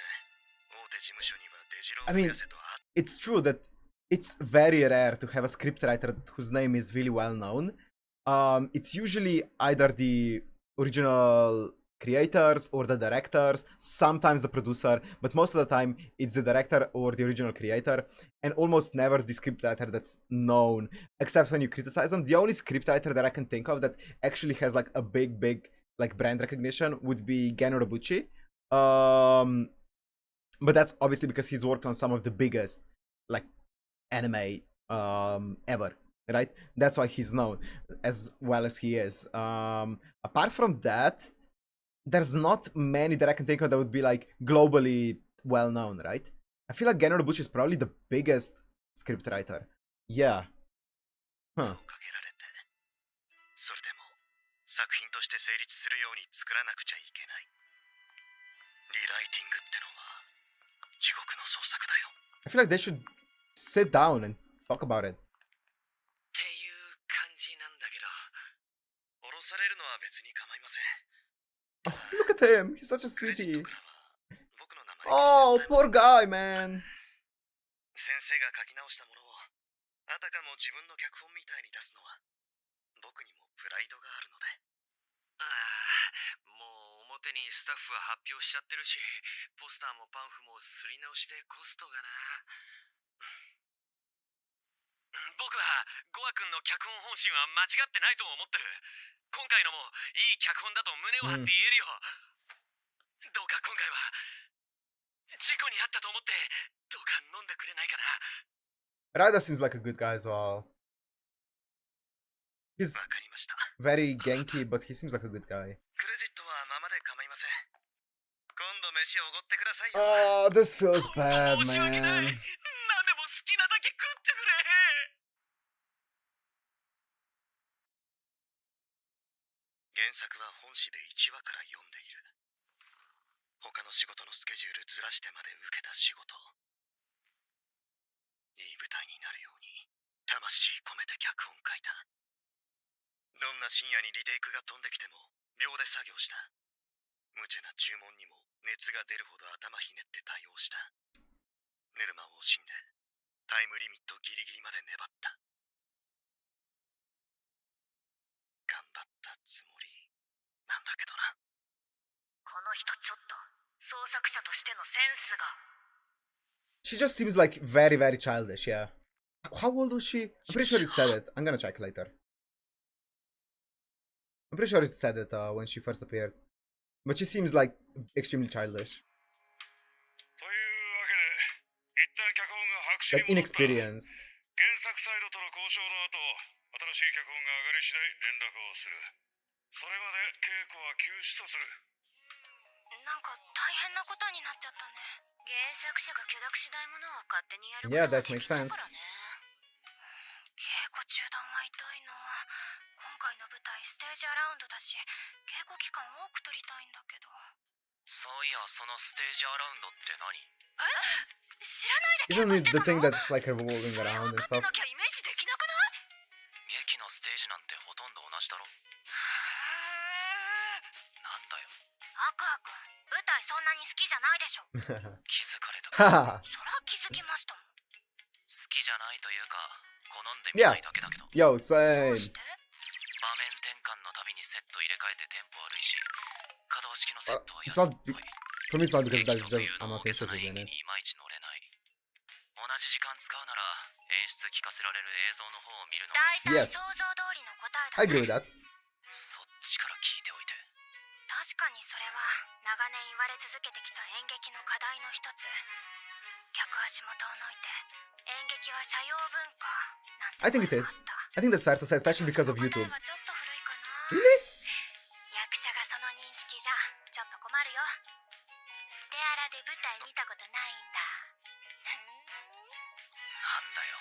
大手事務所には出城を I 増 mean, やせとあ。 it's true that it's very rare to have a scriptwriter whose name is really well known. It's usually either the original creators or the directors, sometimes the producer, but most of the time it's the director or the original creator, and almost never the scriptwriter that's known, except when you criticize them. The only scriptwriter that I can think of that actually has like a big like brand recognition would be Gen Urobuchi. But that's obviously because he's worked on some of the biggest like anime ever, right? That's why he's known as well as he is. Apart from that, there's not many that I can think of that would be like globally well known, right? I feel like Gen Urobuchi is probably the biggest script writer. Yeah. Huh. かけられて、それでも作品として成立するように作らなくちゃいけない。リライティングってのは地獄の創作だよ。I feel like they should sit down and talk about it. っていう感じなんだけど、降ろされるのは別に構いません。 Oh, look at him. He's such a クレジ sweetie. ットからは僕の名前 Oh, poor guy, man. 先生が書き直したものをあたかも自分の脚本みたいに出すのは僕にもプライドがあるので。ああ、もう表にスタッフは発表しちゃってるし、ポスターもパンフもすり直しでコストがな。僕はゴア君の脚本方針は間違ってないと思ってる。今回のもいい脚本だと胸を張って言えるよ。どうか今回は事故にあったと思ってどうか飲んでくれないかな。 Raida seems like a good guy as well. He's わかりました。 very genki, but he seems like a good guy. クレジットはままで構いません。今度飯をおごってくださいよ。 Oh, this feels bad, 申し訳ない。 man. 何でも好きなだけ食ってくれ。原作は本誌で1話から読んでいる。他の仕事のスケジュールずらしてまで受けた仕事。いい舞台になるように魂込めて脚本書いた。どんな深夜にリテイクが飛んできても秒で作業した。無茶な注文にも熱が出るほど頭ひねって対応した。寝る間を惜しんでタイムリミットギリギリまで粘った。頑張ったつもりなんだけどな。この人ちょっと創作者としてのセンスが。 She just seems like very, very childish, yeah. How old was she? I'm pretty sure it said it. I'm gonna check later. I'm pretty sure it said it when she first appeared. But she seems like extremely childish. というわけで、一旦脚本が白紙 Like に戻った。 inexperienced. 原作サイドとの交渉の後、新しい脚本が上がり次第連絡をする。それまで稽古は休止とする。なんか大変なことになっちゃったね。原作者が許諾しないものを勝手にやること Yeah, は that でき makes ない sense. からね。稽古中断は痛いな。今回の舞台ステージアラウンドだし、稽古期間多く取りたいんだけど。そういや、そのステージアラウンドって何？知らないで Isn't 稽 it 古 the して thing たの？ that's like revolving それ around 分 and かって stuff? なきゃイメージできなくない？劇のステージなんてほとんど同じだろ。なんだよ。アクア君、舞台そんなに好きじゃないでしょ。気づかれたか。 Haha. そら気づきましたもん。好きじゃないというか、好んでみないだけだけど。 Yo, どう same. して？場面転換のたびにセット入れ替えてテンポ悪いし、可動式のセットは It's 安 not っぽい。 For me, it's not because that's 特 just 有 I'm の not 大げさ interested な in 演技 it. にいまいち乗れない。同じ時間使うなら演出聞かせられる映像の方を見るのがいい。大体 Yes. 想像通りの答えだ I ね。 agree with that. そっちから聞いておいて。確かにそれは長年言われ続けてきた演劇の課題の一つ。客足元を除いて演劇は社用文化なんて I think it is. I think that's fair to say, especially because of この YouTube. 例はちょっと古いかな。 Really? 役者がその認識じゃちょっと困るよ。ステアラで舞台見たことないんだ。なんだよ。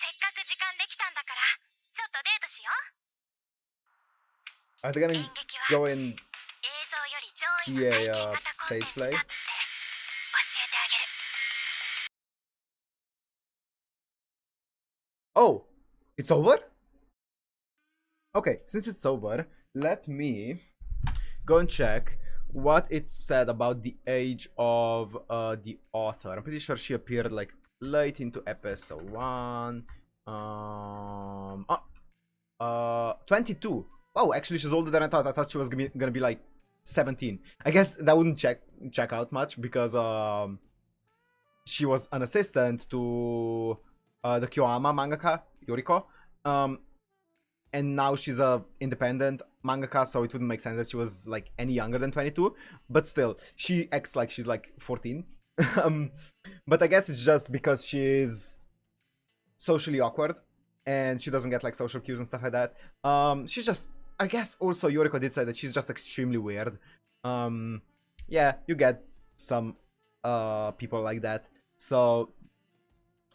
せっかく時間できたんだからちょっとデートしよう。 Are they gonna 演劇は go and 映像より上 see 位の a 体験型コンテン stage ツ play? だって教えてあげる。 Oh, it's over? Okay, since it's over, let me go and check what it said about the age of the author. I'm pretty sure she appeared like late into episode 1. 22. Oh, actually she's older than I thought. I thought she was gonna be like 17. I guess that wouldn't check out much because she was an assistant to the Kyoama mangaka, Yoriko. and now she's a independent mangaka, so it wouldn't make sense that she was like any younger than 22. But still, she acts like she's like 14. But I guess it's just because she's socially awkward and she doesn't get like social cues and stuff like that. She's just, I guess also Yoriko did say that she's just extremely weird. Yeah, you get some people like that. So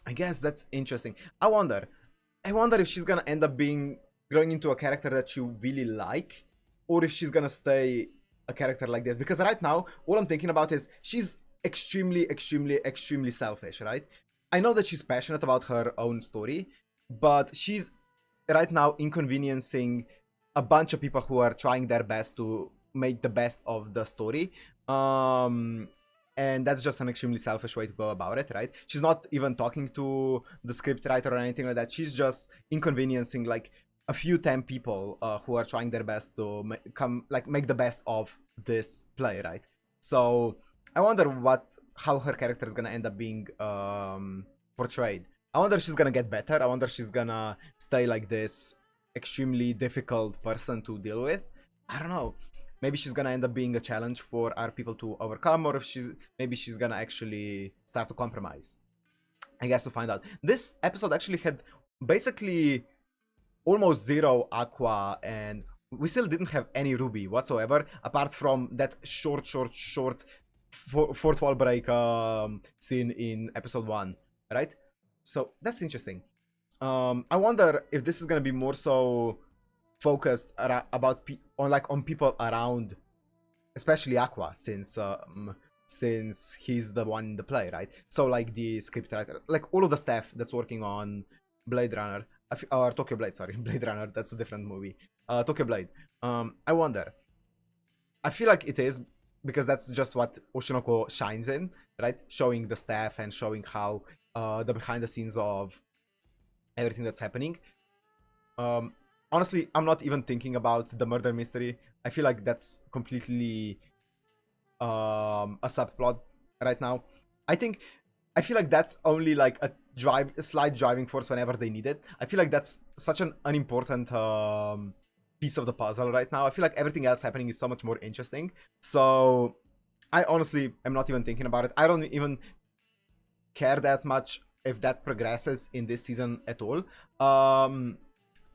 I guess that's interesting. I wonder if she's gonna end up growing into a character that you really like, or if she's gonna stay a character like this. Because right now, all I'm thinking about is she's extremely selfish, right? I know that she's passionate about her own story, but she's right now inconveniencing a bunch of people who are trying their best to make the best of the story. And that's just an extremely selfish way to go about it, right? She's not even talking to the script writer or anything like that. She's just inconveniencing like a few 10 people who are trying their best to make the best of this play, right? So I wonder how her character is gonna end up being portrayed. I wonder if she's gonna get better. I wonder if she's gonna stay like this extremely difficult person to deal with. I don't know. Maybe she's gonna end up being a challenge for our people to overcome, or if maybe she's gonna actually start to compromise. I guess we'll find out. This episode actually had basically almost zero Aqua, and we still didn't have any Ruby whatsoever, apart from that short fourth wall break scene in episode 1, right? So that's interesting. I wonder if this is gonna be more so focused on people around, especially Aqua, since he's the one in the play, right? So like the script writer, like all of the staff that's working on Blade Runner, or Tokyo Blade, sorry, Blade Runner, that's a different movie. Tokyo Blade. I wonder. I feel like it is, because that's just what Oshinoko shines in, right? Showing the staff and showing how the behind the scenes of everything that's happening. Honestly, I'm not even thinking about the murder mystery. I feel like that's completely a subplot right now. I feel like that's only like a slight driving force whenever they need it. I feel like that's such an unimportant piece of the puzzle right now. I feel like everything else happening is so much more interesting. So I honestly am not even thinking about it. I don't even care that much if that progresses in this season at all.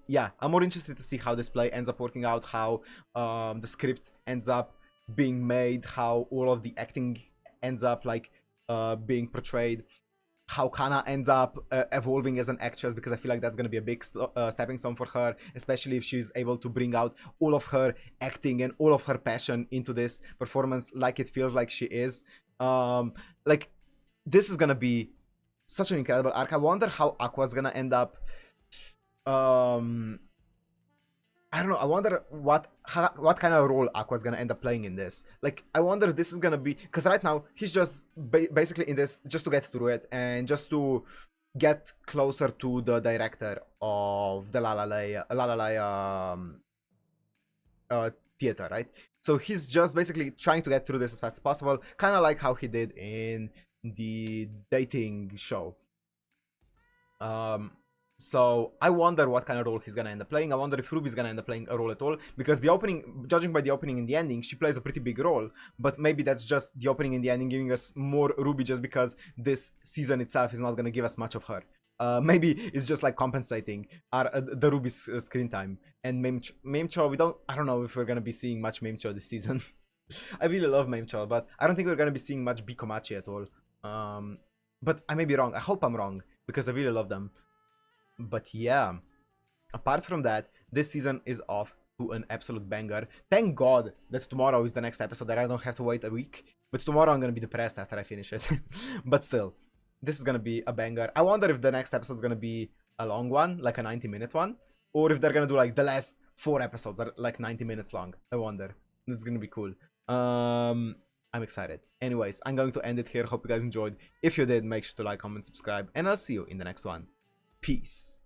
Yeah, I'm more interested to see how this play ends up working out, how the script ends up being made, how all of the acting ends up like being portrayed, how Kana ends up evolving as an actress, because I feel like that's going to be a big stepping stone for her, especially if she's able to bring out all of her acting and all of her passion into this performance like it feels like she is. Like, this is going to be such an incredible arc. I wonder how Aqua's going to end up. I don't know. I wonder what kind of role Aqua's gonna end up playing in this. Like, I wonder if this is gonna be, because right now he's just basically in this just to get through it and just to get closer to the director of the La theater, right? So he's just basically trying to get through this as fast as possible, kind of like how he did in the dating show. So I wonder what kind of role he's gonna end up playing. I wonder if Ruby's gonna end up playing a role at all, because the opening, judging by the opening and the ending, she plays a pretty big role. But maybe that's just the opening and the ending giving us more Ruby, just because this season itself is not gonna give us much of her. Maybe it's just like compensating the Ruby's screen time. And Mamecho, I don't know if we're gonna be seeing much Mamecho this season. I really love Mamecho, but I don't think we're gonna be seeing much Bikomachi at all. But I may be wrong. I hope I'm wrong, because I really love them. But yeah, apart from that, this season is off to an absolute banger. Thank God that tomorrow is the next episode, that I don't have to wait a week. But tomorrow I'm gonna be depressed after I finish it. But still, this is gonna be a banger. I wonder if the next episode is gonna be a long one, like a 90-minute one, or if they're gonna do like the last 4 episodes are like 90 minutes long. I wonder. It's gonna be cool. I'm excited. Anyways, I'm going to end it here. Hope you guys enjoyed. If you did, make sure to like, comment, subscribe, and I'll see you in the next one. Peace.